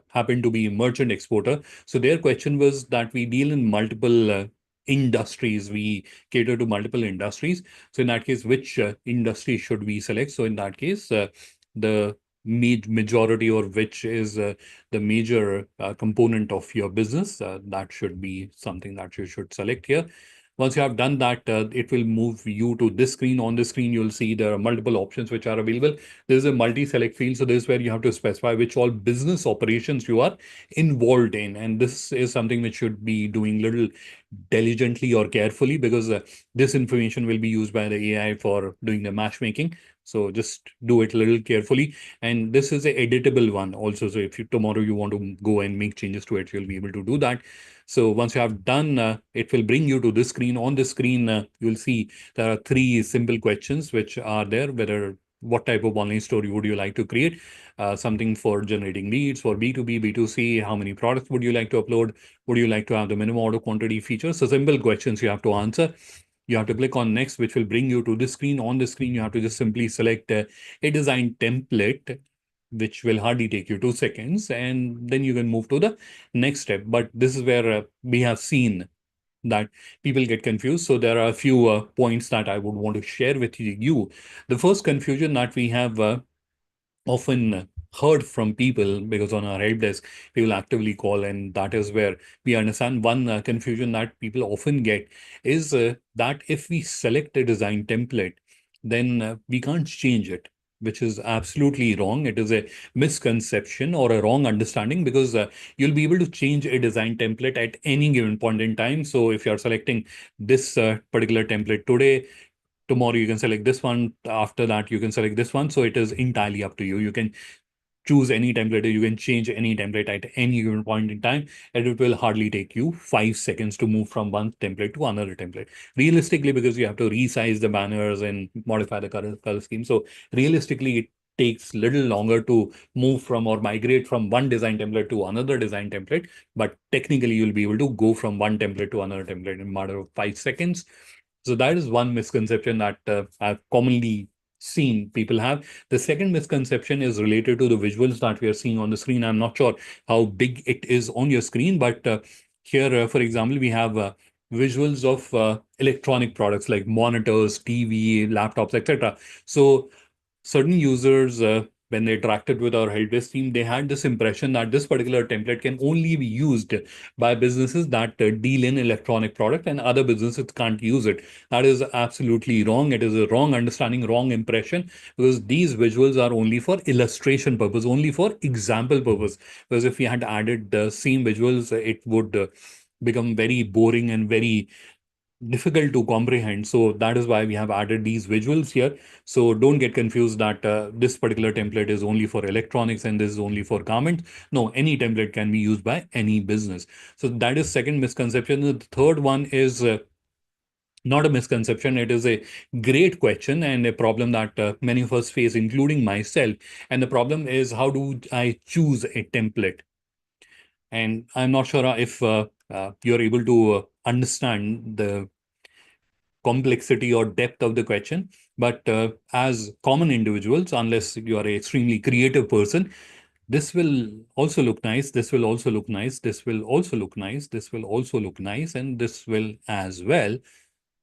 happened to be a merchant exporter. So their question was that we deal in multiple industries. We cater to multiple industries. So in that case, which industry should we select? So in that case, the majority, or which is the major component of your business, that should be something that you should select here. Once you have done that, it will move you to this screen. On the screen, you'll see there are multiple options which are available. There's a multi-select field. So this is where you have to specify which all business operations you are involved in. And this is something which should be doing little diligently or carefully, because this information will be used by the AI for doing the matchmaking. So just do it a little carefully. And this is a editable one also. So if tomorrow you want to go and make changes to it, you'll be able to do that. So once you have done, it will bring you to this screen. On this screen, you'll see there are three simple questions which are there. What type of online store would you like to create? Something for generating leads, for B2B, B2C, how many products would you like to upload? Would you like to have the minimum order quantity feature? So simple questions you have to answer. You have to click on next, which will bring you to this screen. On the screen, you have to just simply select a design template, which will hardly take you 2 seconds. And then you can move to the next step. But this is where we have seen that people get confused. So there are a few points that I would want to share with you. The first confusion that we have often heard from people, because on our help desk, people actively call, and that is where we understand one confusion that people often get is that if we select a design template, then we can't change it, which is absolutely wrong. It is a misconception or a wrong understanding, because you'll be able to change a design template at any given point in time. So if you're selecting this particular template today, tomorrow you can select this one. After that, you can select this one. So it is entirely up to you. You can choose any template, you can change any template at any given point in time, and it will hardly take you 5 seconds to move from one template to another template. Realistically, because you have to resize the banners and modify the color scheme. So realistically, it takes little longer to move from or migrate from one design template to another design template. But technically, you'll be able to go from one template to another template in a matter of 5 seconds. So that is one misconception that I've commonly seen people have. The second misconception is related to the visuals that we are seeing on the screen. I'm not sure how big it is on your screen, but here, for example, we have visuals of electronic products like monitors, TV, laptops, etc. So certain users, when they interacted with our help desk team, they had this impression that this particular template can only be used by businesses that deal in electronic product, and other businesses can't use it. That is absolutely wrong. It is a wrong understanding, wrong impression, because these visuals are only for illustration purpose, only for example purpose. Because if we had added the same visuals, it would become very boring and very difficult to comprehend. So that is why we have added these visuals here. So don't get confused that this particular template is only for electronics and this is only for garments. No, any template can be used by any business. So that is second misconception. The third one is not a misconception. It is a great question and a problem that many of us face, including myself. And the problem is, how do I choose a template? And I'm not sure if you're able to understand the complexity or depth of the question. But as common individuals, unless you are an extremely creative person, this will also look nice, this will also look nice, this will also look nice, this will also look nice, and this will as well.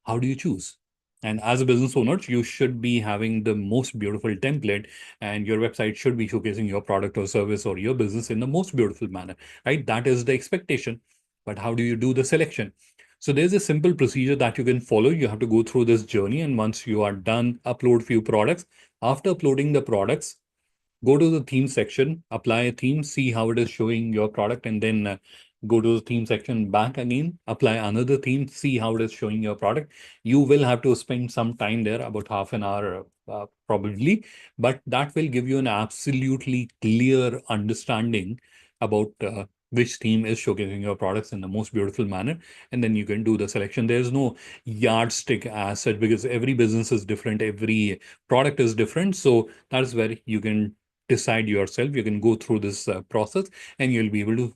How do you choose? And as a business owner, you should be having the most beautiful template, and your website should be showcasing your product or service or your business in the most beautiful manner, right? That is the expectation. But how do you do the selection? So there's a simple procedure that you can follow. You have to go through this journey, and once you are done, upload few products. After uploading the products, go to the theme section, apply a theme, see how it is showing your product, and then go to the theme section back again, apply another theme, see how it is showing your product. You will have to spend some time there, about half an hour probably, but that will give you an absolutely clear understanding about which theme is showcasing your products in the most beautiful manner. And then you can do the selection. There's no yardstick as such, because every business is different, every product is different. So that is where you can decide yourself. You can go through this process, and you'll be able to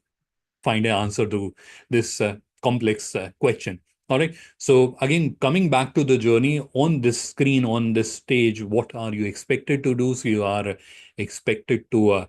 find an answer to this complex question. All right. So again, coming back to the journey on this screen, on this stage, what are you expected to do? So you are expected to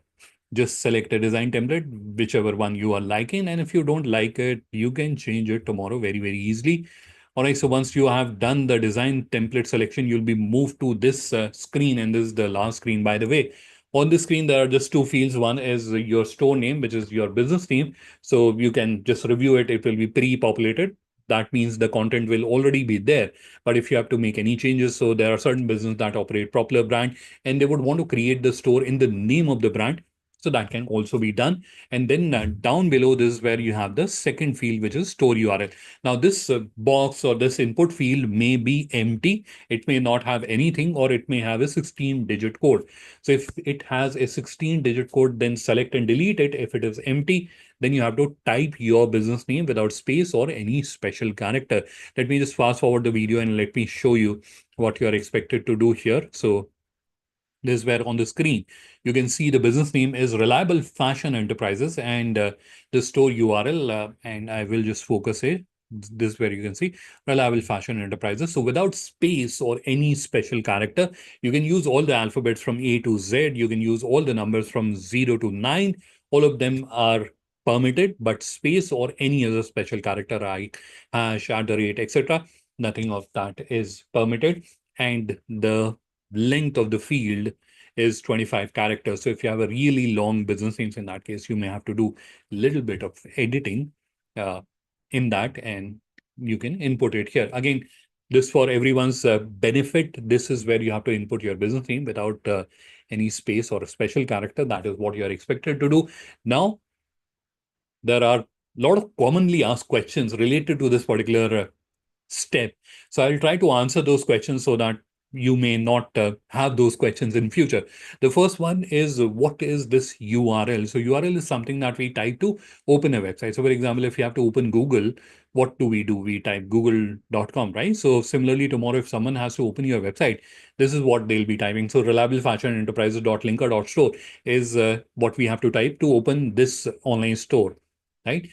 just select a design template, whichever one you are liking. And if you don't like it, you can change it tomorrow very, very easily. All right, so once you have done the design template selection, you'll be moved to this screen, and this is the last screen, by the way. On the screen, there are just two fields. One is your store name, which is your business name. So you can just review it. It will be pre-populated. That means the content will already be there. But if you have to make any changes, so there are certain businesses that operate popular brand, and they would want to create the store in the name of the brand. So that can also be done. And then down below, this is where you have the second field, which is store URL. Now, this box or this input field may be empty. It may not have anything, or it may have a 16-digit code. So if it has a 16-digit code, then select and delete it. If it is empty, then you have to type your business name without space or any special character. Let me just fast forward the video and let me show you what you are expected to do here. So this is where on the screen, you can see the business name is Reliable Fashion Enterprises, and the store URL, and I will just focus it. This is where you can see Reliable Fashion Enterprises. So without space or any special character, you can use all the alphabets from A to Z. You can use all the numbers from 0 to 9. All of them are permitted, but space or any other special character like hash, @ etc., nothing of that is permitted. And the length of the field is 25 characters. So if you have a really long business names, in that case, you may have to do a little bit of editing uh, in that, and you can input it here. Again, this for everyone's benefit. This is where you have to input your business name without any space or a special character. That is what you are expected to do. Now, there are a lot of commonly asked questions related to this particular step. So I'll try to answer those questions so that you may not have those questions in future. The first one is what is this URL? So URL is something that we type to open a website. So for example, if you have to open Google, what do? We type google.com, right? So similarly, tomorrow, if someone has to open your website, this is what they'll be typing. So reliable fashion enterprises.linker.store is what we have to type to open this online store, right?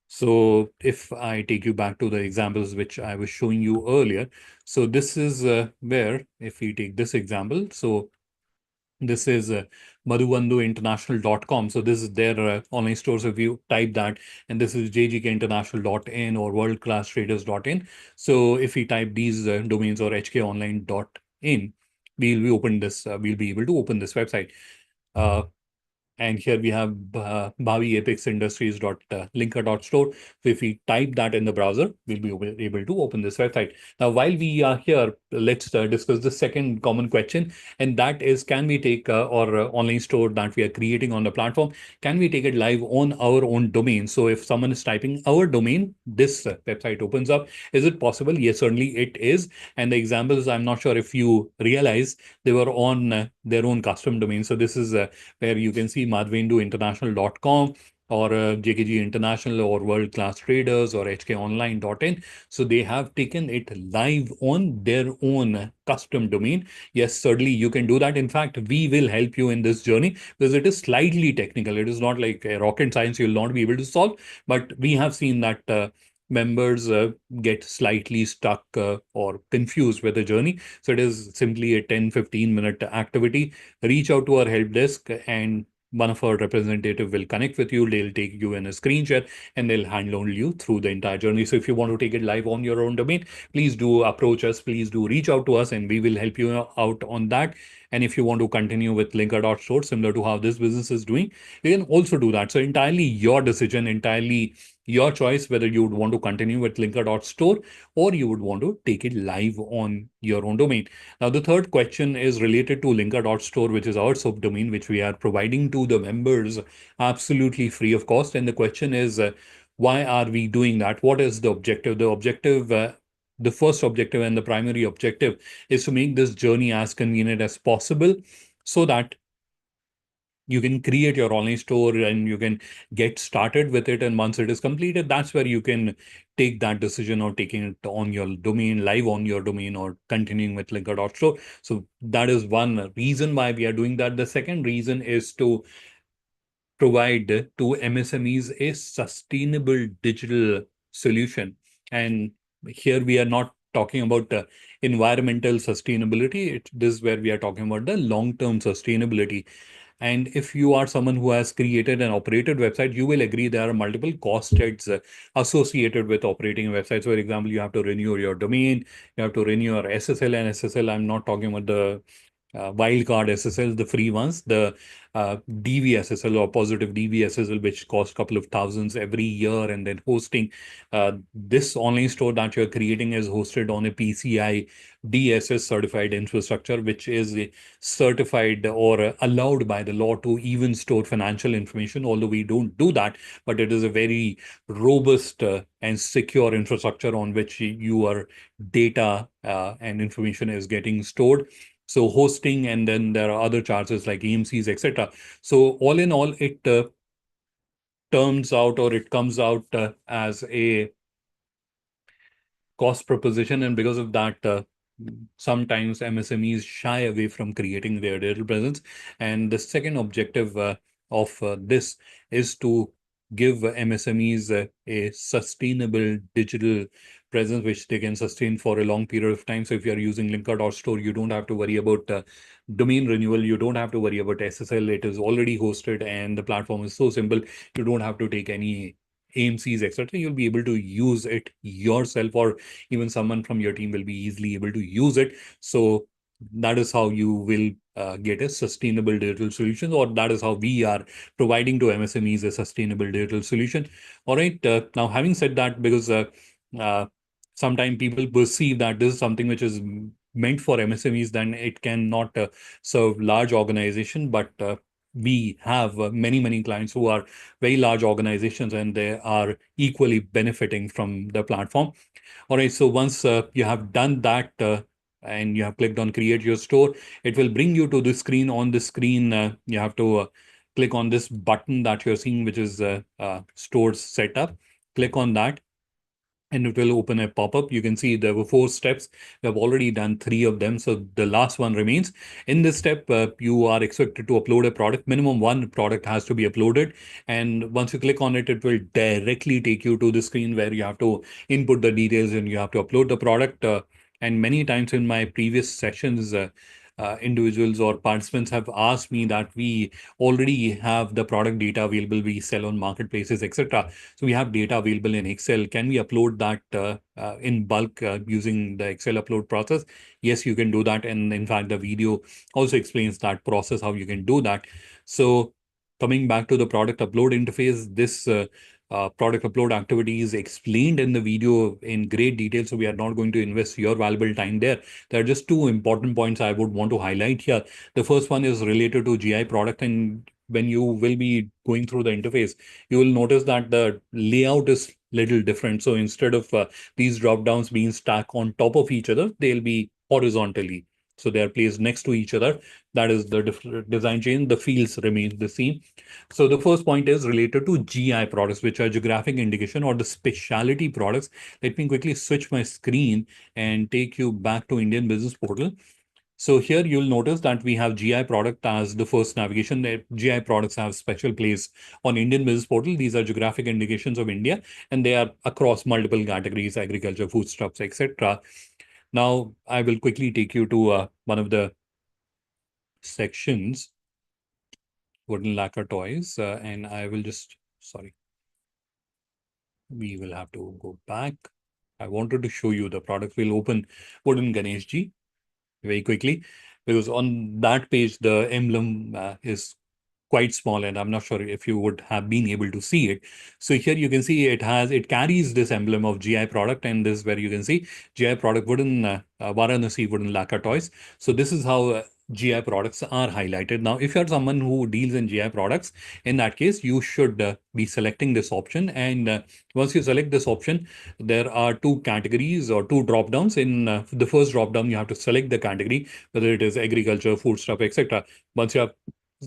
So if I take you back to the examples which I was showing you earlier, so this is where, if we take this example, so this is madhubanduinternational.com. So this is their online store. So if you type that, and this is jgkinternational.in or worldclasstraders.in. So if we type these domains or hkonline.in, we'll be able to open this website. And here we have bhaviapexindustries.linker.store. So if we type that in the browser, we'll be able to open this website. Now, while we are here, let's discuss the second common question, and that is, can we take our online store that we are creating on the platform, can we take it live on our own domain? So if someone is typing our domain, this website opens up. Is it possible? Yes, certainly it is. And the examples, I'm not sure if you realize, they were on their own custom domain. So this is where you can see madhvenduinternational.com or JKG International or World Class Traders or hkonline.in. So they have taken it live on their own custom domain. Yes, certainly you can do that. In fact, we will help you in this journey because it is slightly technical. It is not like a rocket science you'll not be able to solve, but we have seen that members get slightly stuck or confused with the journey. So it is simply a 10-15 minute activity. Reach out to our help desk and one of our representative will connect with you. They'll take you in a screen share and they'll handle you through the entire journey. So if you want to take it live on your own domain, please do approach us. Please do reach out to us and we will help you out on that. And if you want to continue with linker.store, similar to how this business is doing, you can also do that. So entirely your decision, entirely your choice, whether you would want to continue with linker.store or you would want to take it live on your own domain. Now, the third question is related to linker.store, which is our subdomain, which we are providing to the members absolutely free of cost. And the question is, why are we doing that? What is the objective? The first objective and the primary objective is to make this journey as convenient as possible so that you can create your online store and you can get started with it. And once it is completed, that's where you can take that decision or taking it on your domain, live on your domain, or continuing with linker.store. So that is one reason why we are doing that. The second reason is to provide to MSMEs a sustainable digital solution. And here we are not talking about environmental sustainability. This is where we are talking about the long-term sustainability. And if you are someone who has created and operated website, you will agree there are multiple cost heads associated with operating a website. So, for example, you have to renew your domain, you have to renew your SSL and SSL. I'm not talking about the wildcard SSL, the free ones, the DVSSL or positive DVSSL, which cost a couple of thousands every year, and then hosting. This online store that you're creating is hosted on a PCI DSS certified infrastructure, which is certified or allowed by the law to even store financial information, although we don't do that, but it is a very robust and secure infrastructure on which your data and information is getting stored. So hosting, and then there are other charges like AMCs, etc. So all in all, it turns out, or it comes out as a cost proposition. And because of that, sometimes MSMEs shy away from creating their digital presence. And the second objective of this is to give MSMEs a sustainable digital presence, which they can sustain for a long period of time. So if you're using linker.store, you don't have to worry about domain renewal. You don't have to worry about SSL. It is already hosted and the platform is so simple. You don't have to take any AMCs, etc. You'll be able to use it yourself, or even someone from your team will be easily able to use it. So that is how you will get a sustainable digital solution, or that is how we are providing to MSMEs a sustainable digital solution. All right. Now, having said that, because uh, sometimes people perceive that this is something which is meant for MSMEs, then it cannot serve large organization. But we have many clients who are very large organizations, and they are equally benefiting from the platform. All right. So once you have done that and you have clicked on create your store, it will bring you to the screen. On the screen, you have to click on this button that you're seeing, which is stores setup. Click on that and it will open a pop-up. You can see there were 4 steps. We have already done 3 of them, so the last one remains. In this step, you are expected to upload a product. Minimum 1 product has to be uploaded, and once you click on it, it will directly take you to the screen where you have to input the details and you have to upload the product. And many times in my previous sessions, individuals or participants have asked me that we already have the product data available, we sell on marketplaces, etc. So we have data available in Excel. Can we upload that in bulk using the Excel upload process? Yes, you can do that. And in fact, the video also explains that process, how you can do that. So coming back to the product upload interface, this product upload activity is explained in the video in great detail. So we are not going to invest your valuable time there. There are just 2 important points I would want to highlight here. The first one is related to GI product, and when you will be going through the interface, you will notice that the layout is little different. So instead of these drop downs being stacked on top of each other, they'll be horizontally. So they are placed next to each other. That is the design change. The fields remain the same. So the first point is related to GI products, which are geographic indication or the specialty products. Let me quickly switch my screen and take you back to Indian Business Portal. So here you'll notice that we have GI product as the first navigation. That GI products have special place on Indian Business Portal. These are geographic indications of India, and they are across multiple categories: agriculture, foodstuffs, etc. Now, I will quickly take you to one of the sections, wooden lacquer toys, and I will just, sorry, we will have to go back. I wanted to show you the product. We'll open wooden 𝐂𝐸𝐺𝐻 very quickly, because on that page, the emblem is quite small, and I'm not sure if you would have been able to see it. So here you can see it carries this emblem of GI product, and this is where you can see GI product wooden Varanasi wooden lacquer toys. So this is how GI products are highlighted. Now, if you're someone who deals in GI products, in that case, you should be selecting this option. And once you select this option, there are 2 categories or 2 drop downs. In the first drop down, you have to select the category, whether it is agriculture, foodstuff, etc. Once you have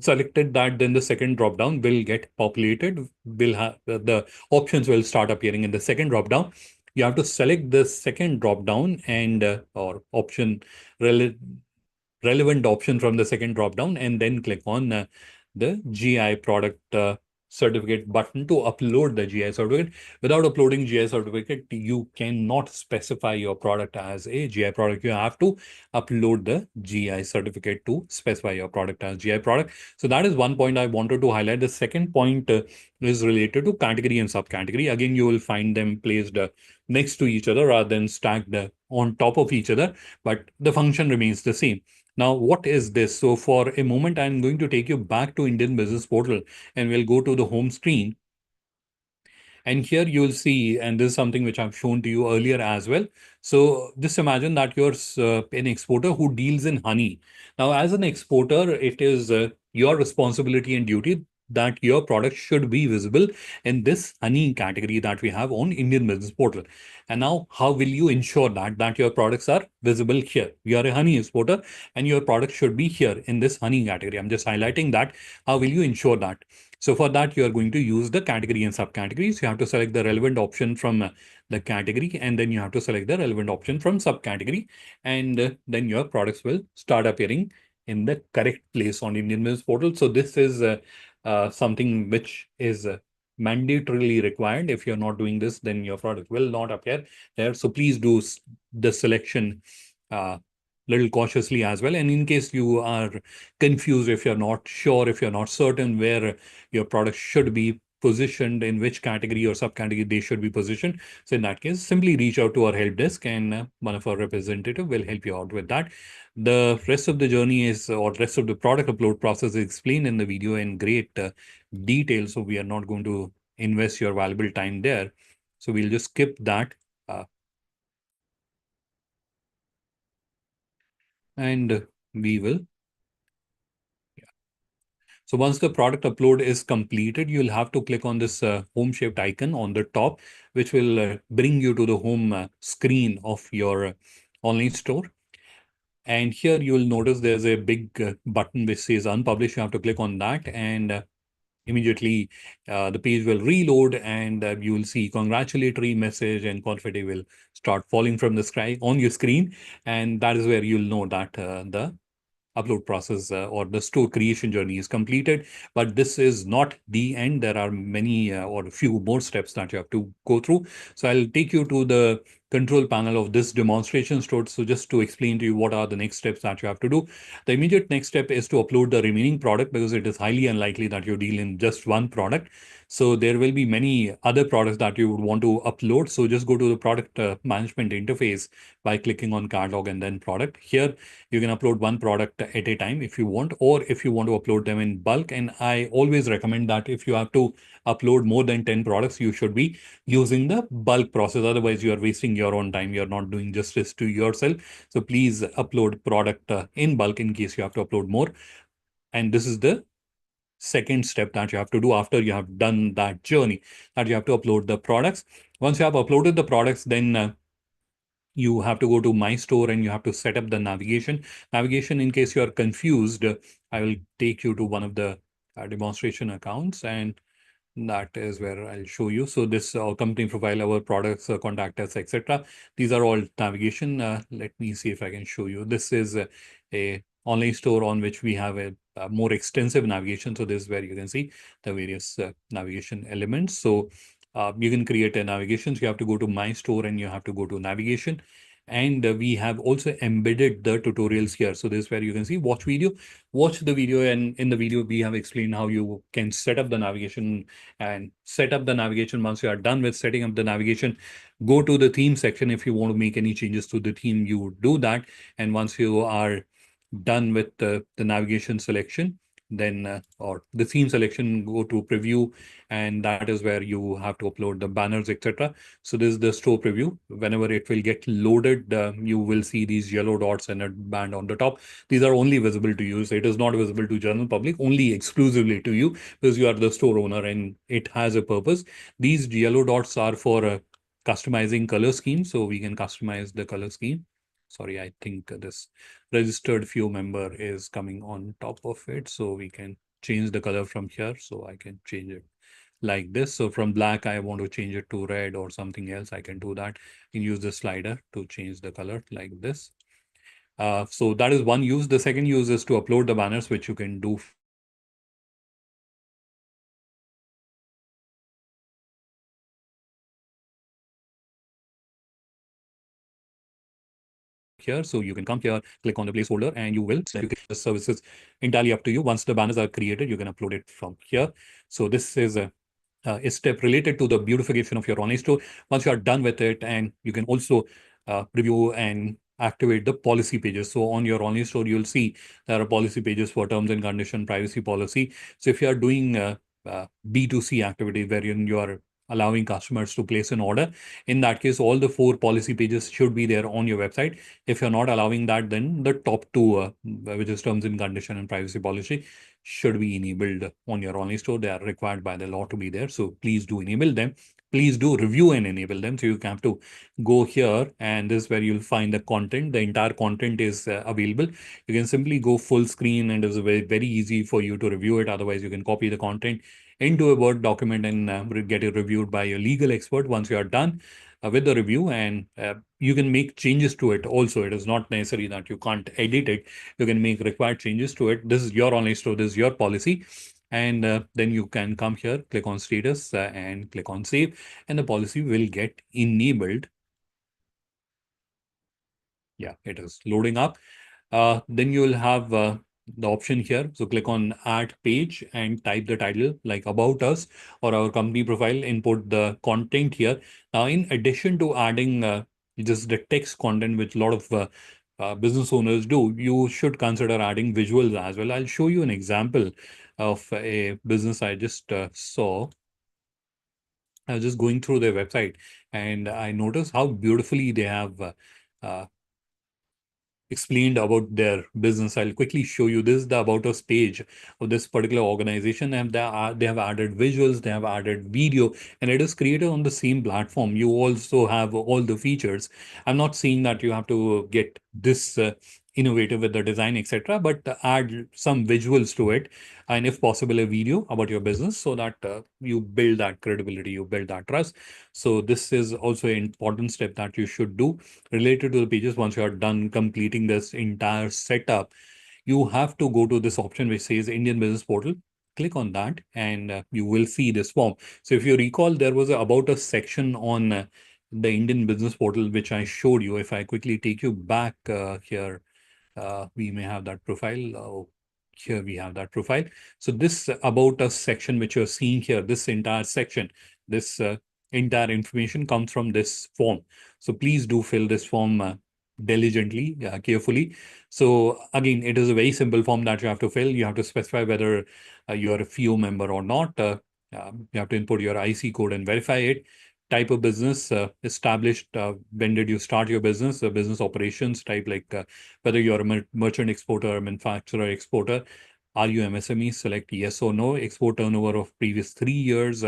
selected that, then the second drop down will get populated. Will have the options will start appearing in the second drop down. You have to select the second drop down and or option relevant option from the second drop down, and then click on the GI product certificate button to upload the GI certificate. Without uploading GI certificate, you cannot specify your product as a GI product. You have to upload the GI certificate to specify your product as GI product. So that is one point I wanted to highlight. The second point is related to category and subcategory. Again, you will find them placed next to each other rather than stacked on top of each other, but the function remains the same. Now, what is this? So for a moment, I'm going to take you back to Indian Business Portal, and we'll go to the home screen. And here you'll see, and this is something which I've shown to you earlier as well. So just imagine that you're an exporter who deals in honey. Now, as an exporter, it is your responsibility and duty that your product should be visible in this honey category that we have on Indian Business Portal. And now, how will you ensure that your products are visible here? You are a honey exporter, and your product should be here in this honey category. I'm just highlighting that. How will you ensure that? So for that, you are going to use the category and subcategories. You have to select the relevant option from the category, and then you have to select the relevant option from subcategory, and then your products will start appearing in the correct place on Indian Business Portal. So this is something which is mandatorily required. If you're not doing this, then your product will not appear there. So please do the selection little cautiously as well. And in case you are confused, if you're not sure, if you're not certain where your product should be positioned, in which category or subcategory they should be positioned, so in that case, simply reach out to our help desk, and one of our representative will help you out with that. The rest of the journey is, or rest of the product upload process is explained in the video in great detail. So we are not going to invest your valuable time there. So we'll just skip that. And we will. So once the product upload is completed, you'll have to click on this home shaped icon on the top, which will bring you to the home screen of your online store. And here you will notice there's a big button which says unpublished. You have to click on that, and immediately the page will reload, and you will see congratulatory message and confetti will start falling from the sky on your screen. And that is where you'll know that the upload process or the store creation journey is completed. But this is not the end. There are many or a few more steps that you have to go through. So I'll take you to the control panel of this demonstration store. So just to explain to you what are the next steps that you have to do. The immediate next step is to upload the remaining product, because it is highly unlikely that you deal in just one product. So there will be many other products that you would want to upload. So just go to the product management interface by clicking on catalog and then product. Here you can upload one product at a time if you want, or if you want to upload them in bulk. And I always recommend that if you have to upload more than 10 products, you should be using the bulk process. Otherwise, you are wasting your own time. You're not doing justice to yourself. So please upload product in bulk in case you have to upload more. And this is the second step that you have to do after you have done that journey, that you have to upload the products. Once you have uploaded the products, then you have to go to My Store and you have to set up the navigation. Navigation, in case you are confused, I will take you to one of the demonstration accounts, and that is where I'll show you. So this company profile, our products, contact us, etc. These are all navigation. Let me see if I can show you. This is a online store on which we have a more extensive navigation. So this is where you can see the various navigation elements. So you can create a navigation. So you have to go to My Store and you have to go to navigation. And we have also embedded the tutorials here. So this is where you can see watch video. Watch the video, and in the video we have explained how you can set up the navigation and set up the navigation. Once you are done with setting up the navigation, go to the theme section. If you want to make any changes to the theme, you do that. And once you are done with the navigation selection, then or the theme selection, go to preview, and that is where you have to upload the banners, etc. So this is the store preview. Whenever it will get loaded, you will see these yellow dots and a band on the top. These are only visible to you. So it is not visible to general public, only exclusively to you, because you are the store owner and it has a purpose. These yellow dots are for customizing color scheme. So we can customize the color scheme. Sorry, I think this registered FIEO member is coming on top of it. So we can change the color from here. So I can change it like this. So from black, I want to change it to red or something else. I can do that and use the slider to change the color like this. So that is one use. The second use is to upload the banners, which you can do from here. So you can come here, click on status, and you will see the various here. So you can come here, click on the placeholder, and you will the services entirely up to you. Once the banners are created, you can upload it from here. So this is a step related to the beautification of your online store. Once you are done with it, and you can also review and activate the policy pages. So on your online store, you'll see there are policy pages for terms and condition, privacy policy. So if you are doing B2C activity wherein you are allowing customers to place an order, in that case, all the 4 policy pages should be there on your website. If you're not allowing that, then the top 2, which is terms and condition and privacy policy, should be enabled on your online store. They are required by the law to be there. So please do enable them. Please do review and enable them. So you have to go here, and this is where you'll find the content. The entire content is available. You can simply go full screen, and it's very, very easy for you to review it. Otherwise, you can copy the content into a Word document and get it reviewed by a legal expert once you are done with the review. And you can make changes to it also. It is not necessary that you can't edit it. You can make required changes to it. This is your online store. This is your policy. And then you can come here, click on status and click on save, and the policy will get enabled. Yeah, it is loading up. Then you will have the option here. So click on add page and type the title like about us or our company profile, input the content here. Now, in addition to adding just the text content, which a lot of business owners do, you should consider adding visuals as well. I'll show you an example of a business I just saw. I was just going through their website and I noticed how beautifully they have uh, explained about their business. I'll quickly show you. This is the About Us page of this particular organization, and they have added visuals, they have added video, and it is created on the same platform. You also have all the features. I'm not saying that you have to get this innovative with the design, etc., but add some visuals to it, and if possible, a video about your business, so that you build that credibility, you build that trust. So this is also an important step that you should do related to the pages. Once you are done completing this entire setup, you have to go to this option which says Indian Business Portal. Click on that and you will see this form. So if you recall, there was about a section on the Indian Business Portal which I showed you. If I quickly take you back here, we may have that profile. Here we have that profile. So this about us section which you're seeing here, this entire section, this entire information comes from this form. So please do fill this form diligently, carefully. So again, it is a very simple form that you have to fill. You have to specify whether you are a FIEO member or not. You have to input your IC code and verify it. Type of business established, when did you start your business, business operations type, like whether you're a merchant exporter, manufacturer exporter. Are you MSME? Select yes or no. Export turnover of previous 3 years.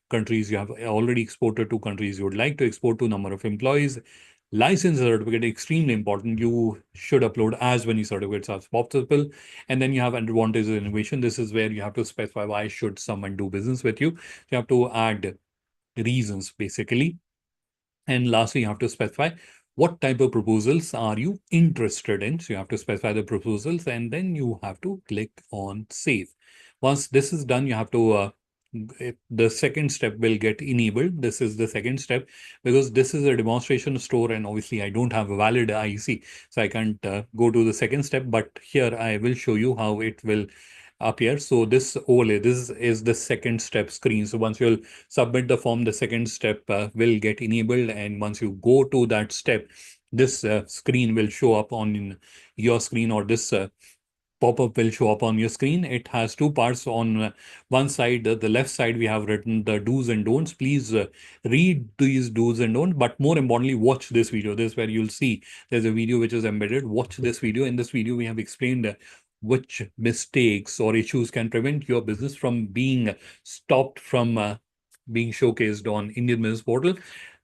Countries you have already exported to, countries you would like to export to, number of employees. License certificate, extremely important. You should upload as many certificates as possible. And then you have advantages of innovation. This is where you have to specify why should someone do business with you. You have to add reasons, basically. And lastly, you have to specify what type of proposals are you interested in. So you have to specify the proposals, and then you have to click on save. Once this is done, you have to the second step will get enabled. This is the second step because this is a demonstration store, and obviously I don't have a valid IC, so I can't go to the second step. But here I will show you how it will appear. So this overlay, this is the second step screen. So once you'll submit the form, the second step will get enabled. And once you go to that step, this screen will show up on your screen, or this pop-up will show up on your screen. It has two parts. On one side, the left side, we have written the do's and don'ts. Please read these do's and don'ts, but more importantly, watch this video. This is where you'll see there's a video which is embedded. Watch this video. In this video, we have explained which mistakes or issues can prevent your business from being stopped from being showcased on Indian Business Portal.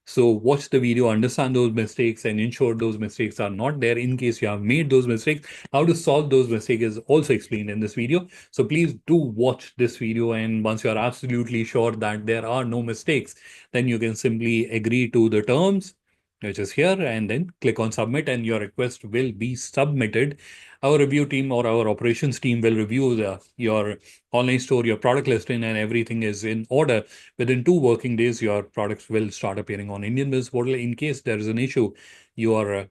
So watch the video, understand those mistakes, and ensure those mistakes are not there. In case you have made those mistakes, how to solve those mistakes is also explained in this video. So please do watch this video, and once you are absolutely sure that there are no mistakes, then you can simply agree to the terms, which is here, and then click on submit, and your request will be submitted. Our review team or our operations team will review your online store, your product listing, and everything is in order. Within 2 working days, your products will start appearing on Indian Business Portal. In case there is an issue, your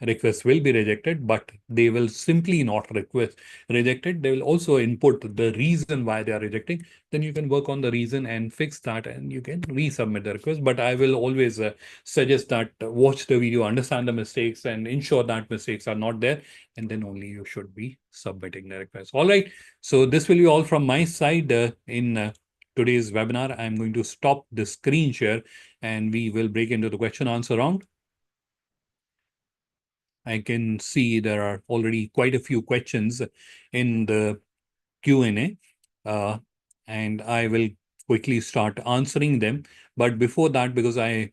request will be rejected, but they will simply not request rejected. They will also input the reason why they are rejecting. Then you can work on the reason and fix that, and you can resubmit the request. But I will always suggest that watch the video, understand the mistakes, and ensure that mistakes are not there, and then only you should be submitting the request. All right. So this will be all from my side in today's webinar. I'm going to stop the screen share, and we will break into the question answer round. I can see there are already quite a few questions in the Q&A, and I will quickly start answering them. But before that, because I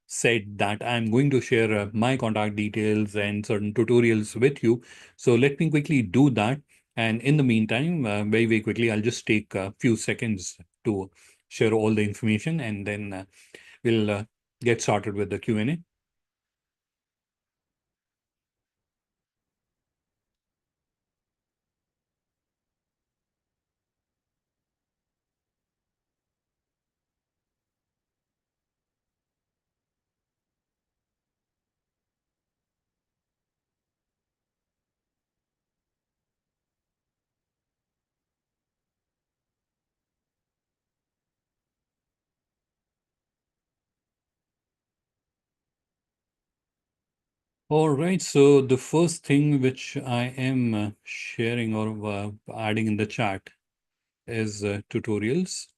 said that I'm going to share my contact details and certain tutorials with you, so let me quickly do that. And in the meantime, very, very quickly, I'll just take a few seconds to share all the information, and then we'll get started with the Q&A. All right, so the first thing which I am sharing or adding in the chat is tutorials,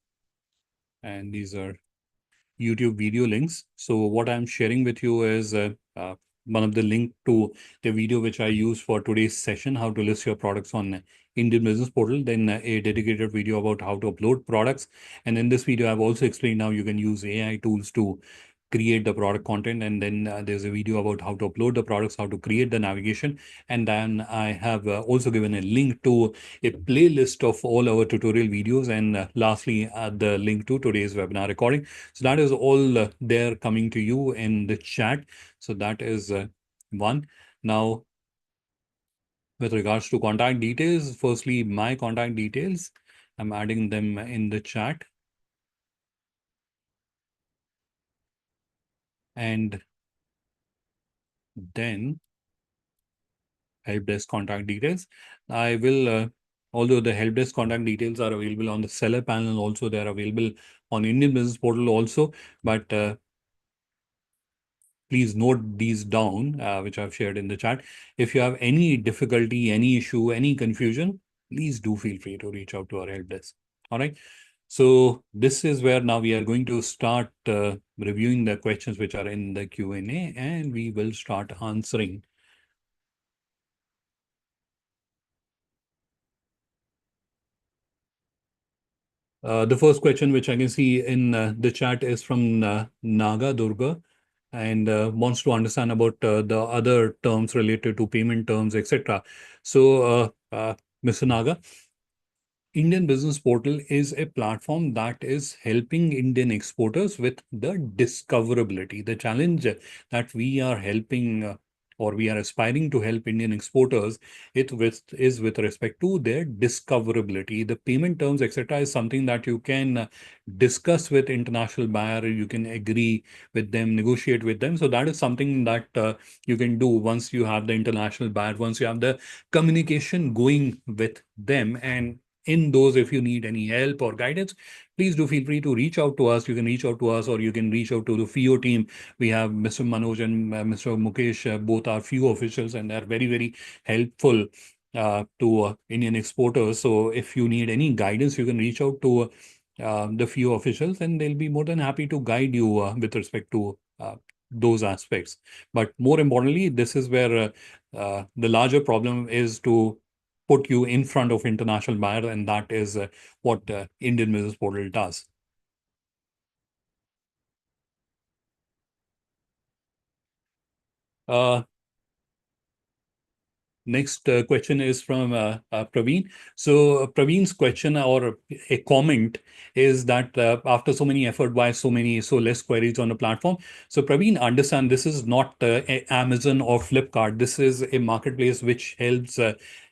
and these are YouTube video links. So what I'm sharing with you is one of the link to the video which I use for today's session, how to list your products on Indian Business Portal, then a dedicated video about how to upload products. And in this video, I've also explained how you can use AI tools to create the product content, and then there's a video about how to upload the products, how to create the navigation, and then I have also given a link to a playlist of all our tutorial videos, and lastly the link to today's webinar recording. So that is all there coming to you in the chat. So that is one. Now, with regards to contact details, firstly, my contact details, I'm adding them in the chat. And then help desk contact details. I will, although the help desk contact details are available on the seller panel, also they're available on Indian Business Portal also, but please note these down, which I've shared in the chat. If you have any difficulty, any issue, any confusion, please do feel free to reach out to our help desk. All right. So this is where now we are going to start reviewing the questions which are in the Q&A, and we will start answering. The first question which I can see in the chat is from Naga Durga, and wants to understand about the other terms related to payment terms, etc. So, Mr. Naga, Indian Business Portal is a platform that is helping Indian exporters with the discoverability. The challenge that we are helping or we are aspiring to help Indian exporters is with respect to their discoverability. The payment terms, etc., is something that you can discuss with international buyer. You can agree with them, negotiate with them. So that is something that you can do once you have the international buyer, once you have the communication going with them. And in those, if you need any help or guidance, please do feel free to reach out to us. You can reach out to us, or you can reach out to the FIEO team. We have Mr. Manoj and Mr. Mukesh, both are FIEO officials, and they're very, very helpful to Indian exporters. So if you need any guidance, you can reach out to the FIEO officials, and they'll be more than happy to guide you with respect to those aspects. But more importantly, this is where the larger problem is to put you in front of international buyer, and that is what Indian Business Portal does. Next question is from Praveen. So Praveen's question or a comment is that after so many effort, why so less queries on the platform? So Praveen, understand this is not Amazon or Flipkart. This is a marketplace which helps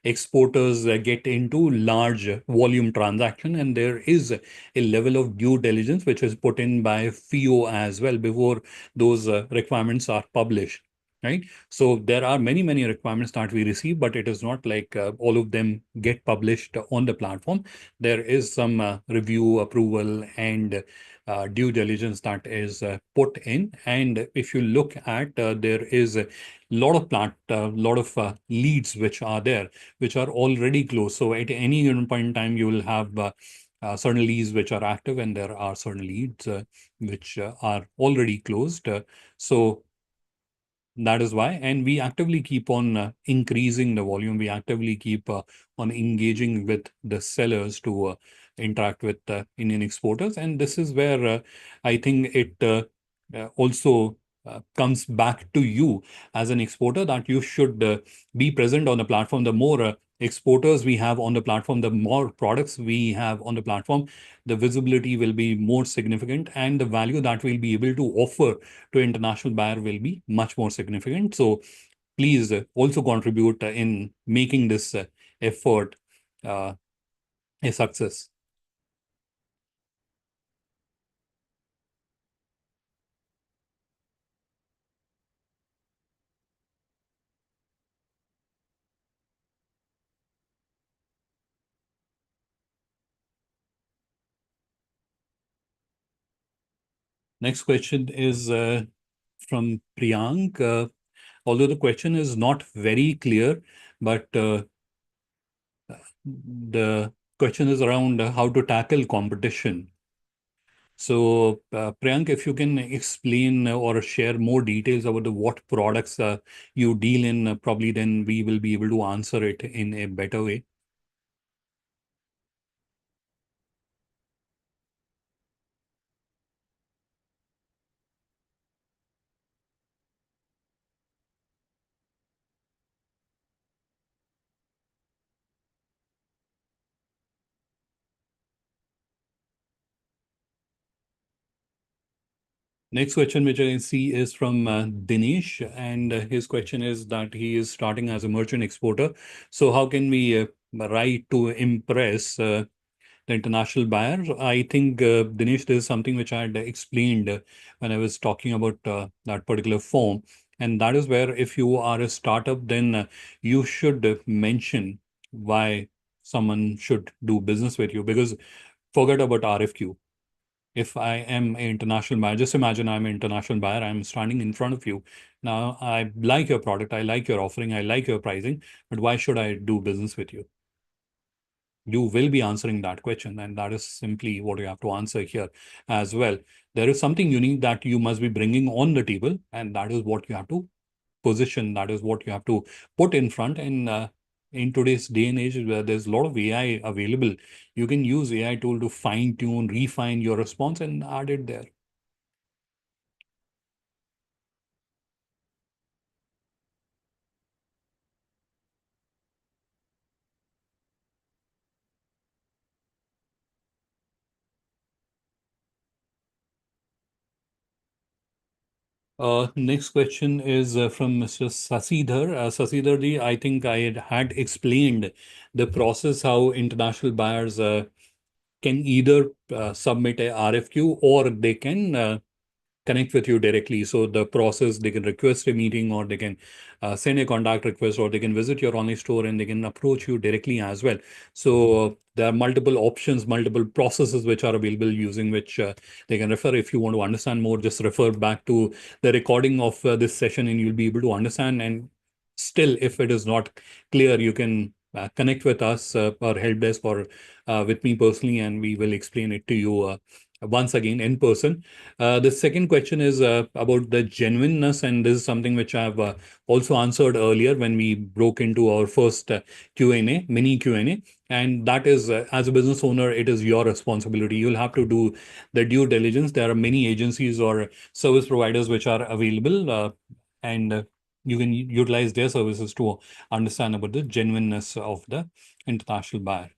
exporters get into large volume transaction, and there is a level of due diligence which is put in by FIEO as well before those requirements are published. Right. So there are many, many requirements that we receive, but it is not like all of them get published on the platform. There is some review, approval, and due diligence that is put in. And if you look at, there is a lot of leads which are there, which are already closed. So at any given point in time, you will have certain leads which are active, and there are certain leads which are already closed. So that is why, and we actively keep on increasing the volume. We actively keep on engaging with the sellers to interact with Indian exporters. And this is where I think it also comes back to you as an exporter, that you should be present on the platform. The more exporters we have on the platform, the more products we have on the platform, the visibility will be more significant, and the value that we'll be able to offer to international buyer will be much more significant. So please also contribute in making this effort a success. Next question is from Priyank. Although the question is not very clear, but the question is around how to tackle competition. So, Priyank, if you can explain or share more details about what products you deal in, probably then we will be able to answer it in a better way. Next question, which I see, is from Dinesh, and his question is that he is starting as a merchant exporter. So, how can we write to impress the international buyers? I think, Dinesh, this is something which I had explained when I was talking about that particular form. And that is where, if you are a startup, then you should mention why someone should do business with you. Because forget about RFQ. If I am an international buyer, just imagine I'm an international buyer, I'm standing in front of you. Now, I like your product, I like your offering, I like your pricing, but why should I do business with you? You will be answering that question, and that is simply what you have to answer here as well. There is something unique that you must be bringing on the table, and that is what you have to position. That is what you have to put in front. And in today's day and age, where there's a lot of AI available, you can use AI tool to fine tune, refine your response, and add it there. Next question is from Mr. Sasidhar. Sasidhar ji, I think I had explained the process how international buyers can either submit a RFQ, or they can connect with you directly. So the process, they can request a meeting, or they can send a contact request, or they can visit your online store and they can approach you directly as well. So there are multiple options, multiple processes which are available, using which they can refer. If you want to understand more, just refer back to the recording of this session and you'll be able to understand. And still, if it is not clear, you can connect with us or help desk, or with me personally, and we will explain it to you once again in person. The second question is about the genuineness, and this is something which I've also answered earlier when we broke into our first Q&A, mini Q&A. And that is, as a business owner, it is your responsibility. You'll have to do the due diligence. There are many agencies or service providers which are available, and you can utilize their services to understand about the genuineness of the international buyer.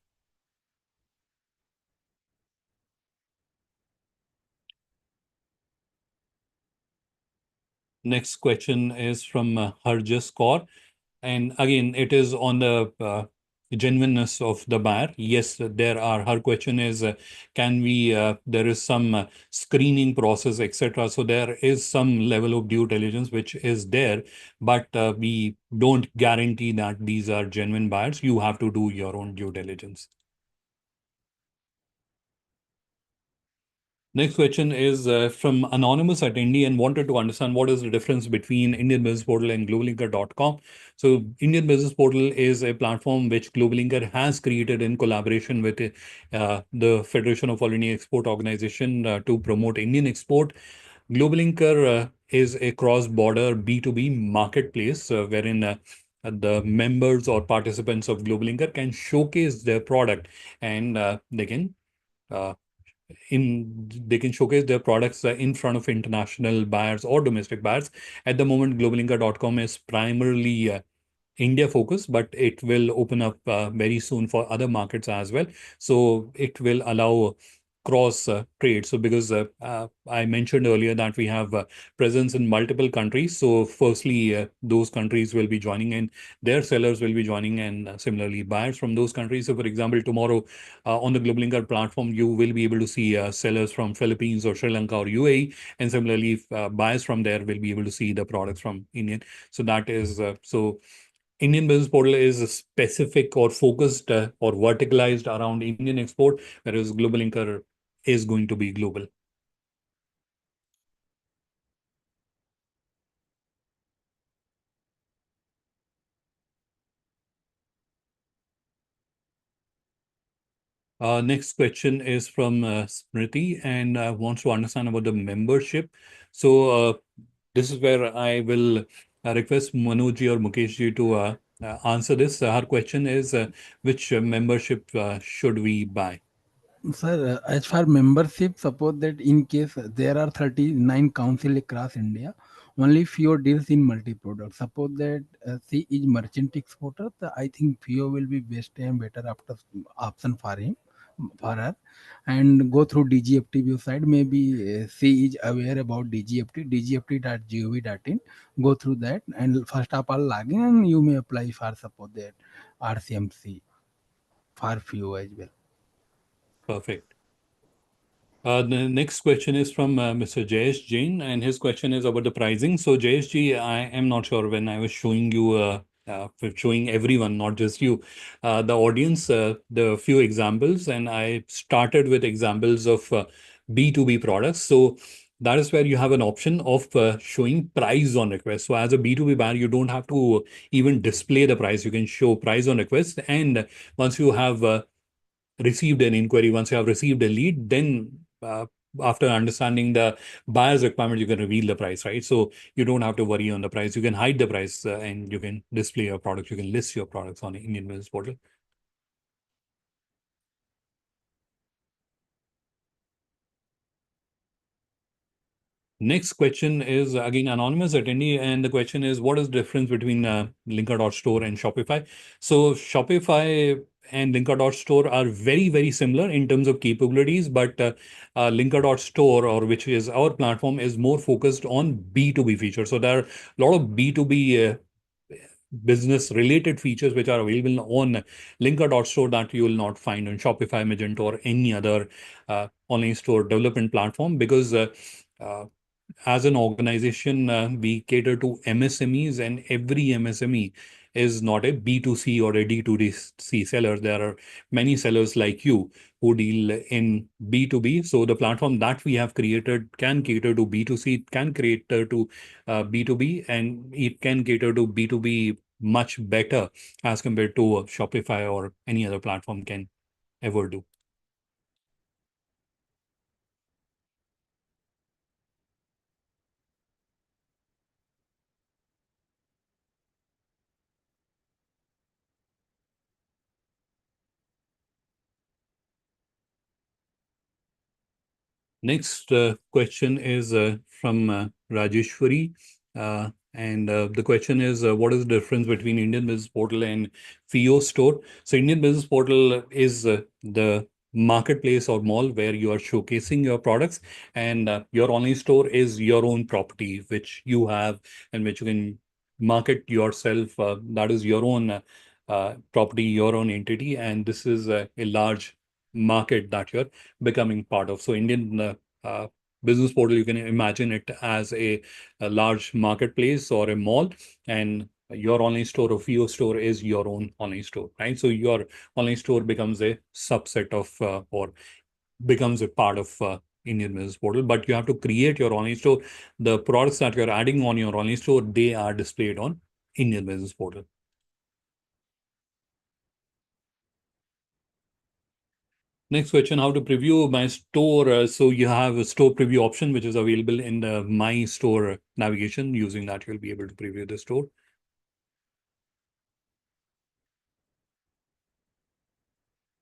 Next question is from Harjas Kaur. And again, it is on the genuineness of the buyer. Yes, there are. Her question is, can we? There is some screening process, etc. So there is some level of due diligence which is there, but we don't guarantee that these are genuine buyers. You have to do your own due diligence. Next question is from anonymous attendee, and wanted to understand what is the difference between Indian Business Portal and globallinker.com. So Indian Business Portal is a platform which GlobalLinker has created in collaboration with the Federation of All India Export Organization to promote Indian export. GlobalLinker is a cross-border B2B marketplace wherein the members or participants of GlobalLinker can showcase their product, and uh, they can showcase their products in front of international buyers or domestic buyers. At the moment, globallinker.com is primarily India focused, but it will open up very soon for other markets as well. So it will allow cross trade. So because I mentioned earlier that we have presence in multiple countries. So firstly, those countries will be joining in, their sellers will be joining, and similarly buyers from those countries. So for example, tomorrow on the GlobalLinker platform, you will be able to see sellers from Philippines or Sri Lanka or UAE, and similarly buyers from there will be able to see the products from Indian. So that is so Indian Business Portal is specific or focused or verticalized around Indian export, whereas GlobalLinker is going to be global. Next question is from Smriti, and wants to understand about the membership. So this is where I will request Manoj or Mukesh to answer this. Her question is, which membership should we buy? Sir, as far membership, suppose that in case there are 39 council across India, only FIEO deals in multi-product. Suppose that she is merchant exporter, I think FIEO will be best and better after option for him. for us, and go through DGFT website. Maybe she is aware about DGFT, dgft.gov.in. Go through that, and first of all login, and you may apply for support that RCMC for FIEO as well. Perfect. The next question is from Mr. Jayesh Jain, and his question is about the pricing. So, Jayesh ji, I am not sure when I was showing you, showing everyone, not just you, the audience, the few examples, and I started with examples of B2B products. So, that is where you have an option of showing price on request. So, as a B2B buyer, you don't have to even display the price. You can show price on request, and once you have received an inquiry, once you have received a lead, then after understanding the buyer's requirement, you can reveal the price, right? So you don't have to worry on the price. You can hide the price and you can display your product. You can list your products on the Indian business portal. Next question is again anonymous attendee, and the question is, what is the difference between Linker.store and Shopify? So Shopify and Linker.store are very, very similar in terms of capabilities, but Linker.store, or which is our platform, is more focused on B2B features. So there are a lot of B2B business related features which are available on Linker.store that you will not find on Shopify, Magento, or any other online store development platform, because uh, as an organization, we cater to MSMEs, and every MSME is not a B2C or a D2C seller. There are many sellers like you who deal in B2B. So the platform that we have created can cater to B2C, it can cater to B2B, and it can cater to B2B much better as compared to Shopify or any other platform can ever do. Next question is from Rajeshwari. And the question is, what is the difference between Indian Business Portal and FIEO store? So Indian Business Portal is the marketplace or mall where you are showcasing your products, and your online store is your own property, which you have and which you can market yourself. That is your own property, your own entity, and this is a large market that you're becoming part of. So Indian uh, business portal, you can imagine it as a large marketplace or a mall, and your online store or FIEO store is your own online store, right? So your online store becomes a subset of or becomes a part of Indian business portal, but you have to create your online store. The products that you're adding on your online store, they are displayed on Indian business portal. Next question, how to preview my store. So you have a store preview option, which is available in the My Store navigation. Using that, you'll be able to preview the store.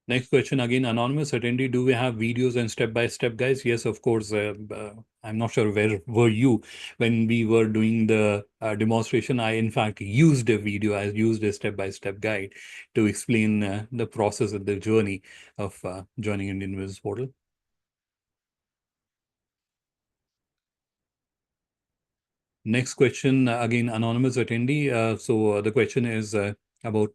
Next question, again, anonymous attendee. Do we have videos and step-by-step guides? Yes, of course. I'm not sure where were you when we were doing the demonstration. I, in fact, used a video. I used a step-by-step guide to explain the process and the journey of joining Indian Business Portal. Next question, again, anonymous attendee. So the question is about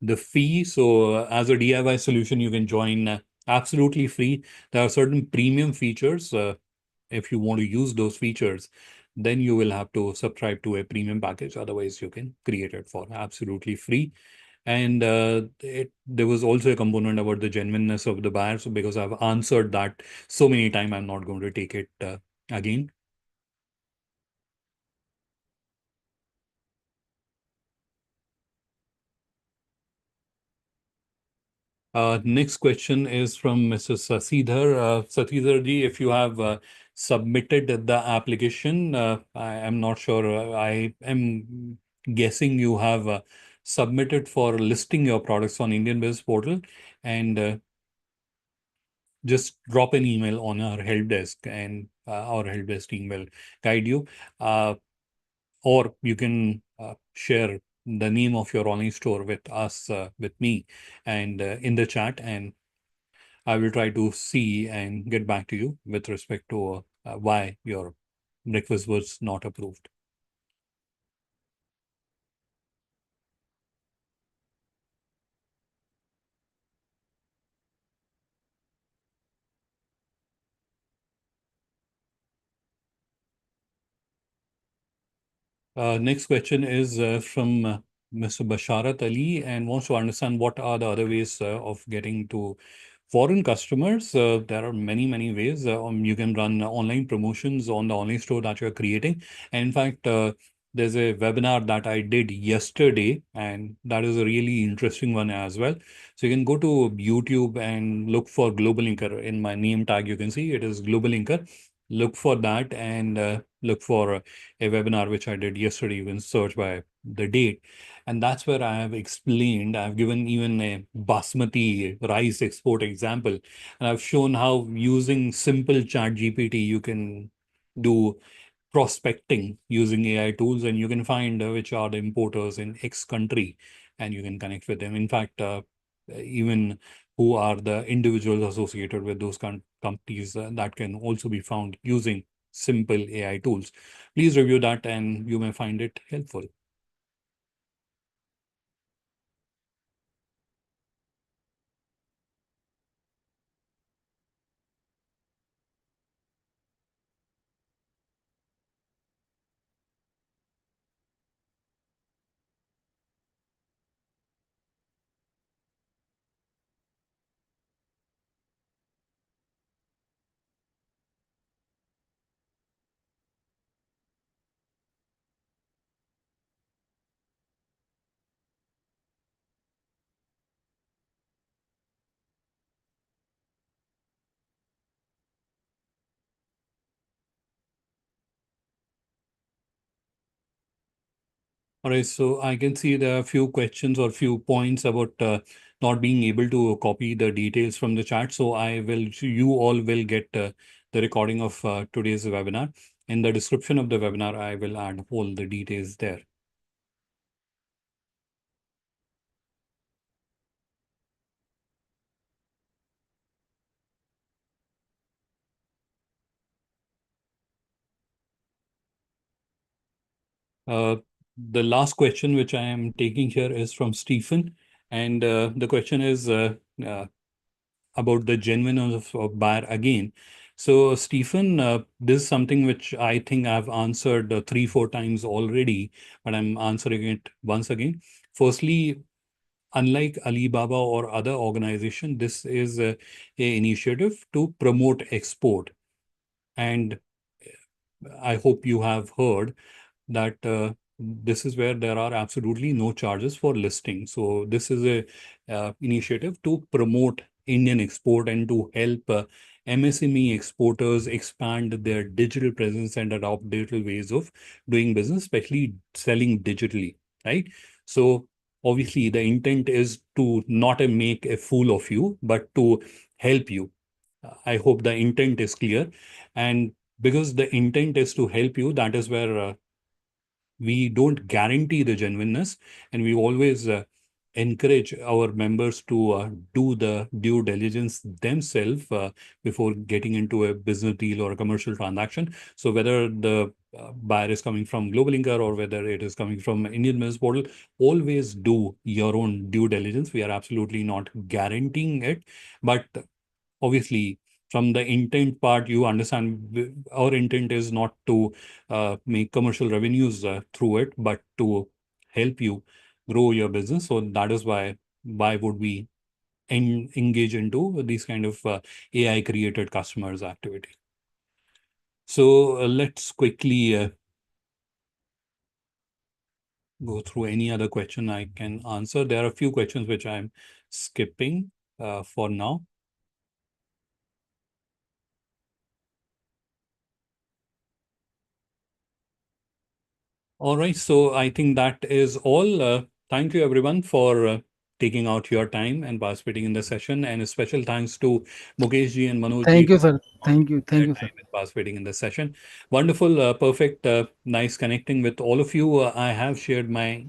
the fee. So as a DIY solution, you can join absolutely free. There are certain premium features. If you want to use those features, then you will have to subscribe to a premium package. Otherwise, you can create it for absolutely free. And there was also a component about the genuineness of the buyer. So because I've answered that so many times, I'm not going to take it again. Next question is from Mrs. Sasidhar. Sasidhar ji, if you have submitted the application, I am not sure. I am guessing you have submitted for listing your products on Indian Business Portal, and just drop an email on our help desk, and our help desk team will guide you. Or you can share the name of your online store with us, with me, and in the chat, and I will try to see and get back to you with respect to why your request was not approved. Next question is from Mr. Basharat Ali and wants to understand what are the other ways of getting to foreign customers. There are many, many ways. You can run online promotions on the online store that you're creating. And in fact, there's a webinar that I did yesterday, and that is a really interesting one as well. So you can go to YouTube and look for GlobalLinker. In my name tag, you can see it is GlobalLinker. Look for that and look for a webinar which I did yesterday. You can search by the date. And that's where I have explained, I've given even a basmati rice export example. And I've shown how using simple chat GPT, you can do prospecting using AI tools, and you can find which are the importers in X country, and you can connect with them. In fact, even who are the individuals associated with those companies that can also be found using simple AI tools. Please review that and you may find it helpful. All right, so I can see there are a few questions or few points about not being able to copy the details from the chat. So you all will get the recording of today's webinar. In the description of the webinar, I will add all the details there. The last question which I am taking here is from Stephen. And the question is about the genuineness of buyer again. So, Stephen, this is something which I think I've answered 3, 4 times already, but I'm answering it once again. Firstly, unlike Alibaba or other organization, this is a initiative to promote export. And I hope you have heard that this is where there are absolutely no charges for listing. So this is a initiative to promote Indian export and to help MSME exporters expand their digital presence and adopt digital ways of doing business, especially selling digitally, right? So obviously the intent is to not make a fool of you, but to help you. I hope the intent is clear. And because the intent is to help you, that is where we don't guarantee the genuineness, and we always encourage our members to do the due diligence themselves before getting into a business deal or a commercial transaction. So whether the buyer is coming from GlobalLinker or whether it is coming from Indian Business Portal, always do your own due diligence. We are absolutely not guaranteeing it, but obviously from the intent part, you understand our intent is not to make commercial revenues through it, but to help you grow your business. So that is why would we engage into these kind of AI created customers activity. So let's quickly go through any other question I can answer. There are a few questions which I'm skipping for now. All right, so I think that is all. Thank you, everyone, for taking out your time and participating in the session. And a special thanks to Mukesh ji and Manoj ji Thank you, for sir. Thank you. their Thank you, sir. time and participating in the session. Wonderful, perfect, nice connecting with all of you. I have shared my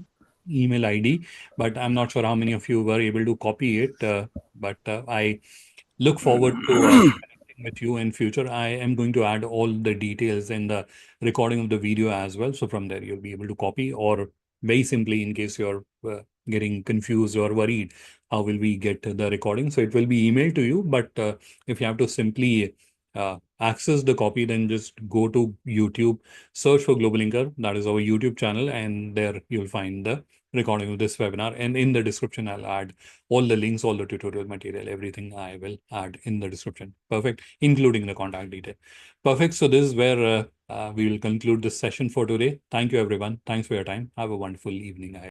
email ID, but I'm not sure how many of you were able to copy it. But I Look forward to connecting with you in future. I am going to add all the details in the recording of the video as well. So from there, you'll be able to copy, or very simply, in case you're getting confused or worried, how will we get the recording? So it will be emailed to you. But if you have to simply access the copy, then just go to YouTube, search for GlobalLinker. That is our YouTube channel. And there you'll find the recording of this webinar. And in the description, I'll add all the links, all the tutorial material, everything I will add in the description. Perfect, including the contact detail. Perfect. So this is where we will conclude this session for today. Thank you, everyone. Thanks for your time. Have a wonderful evening ahead.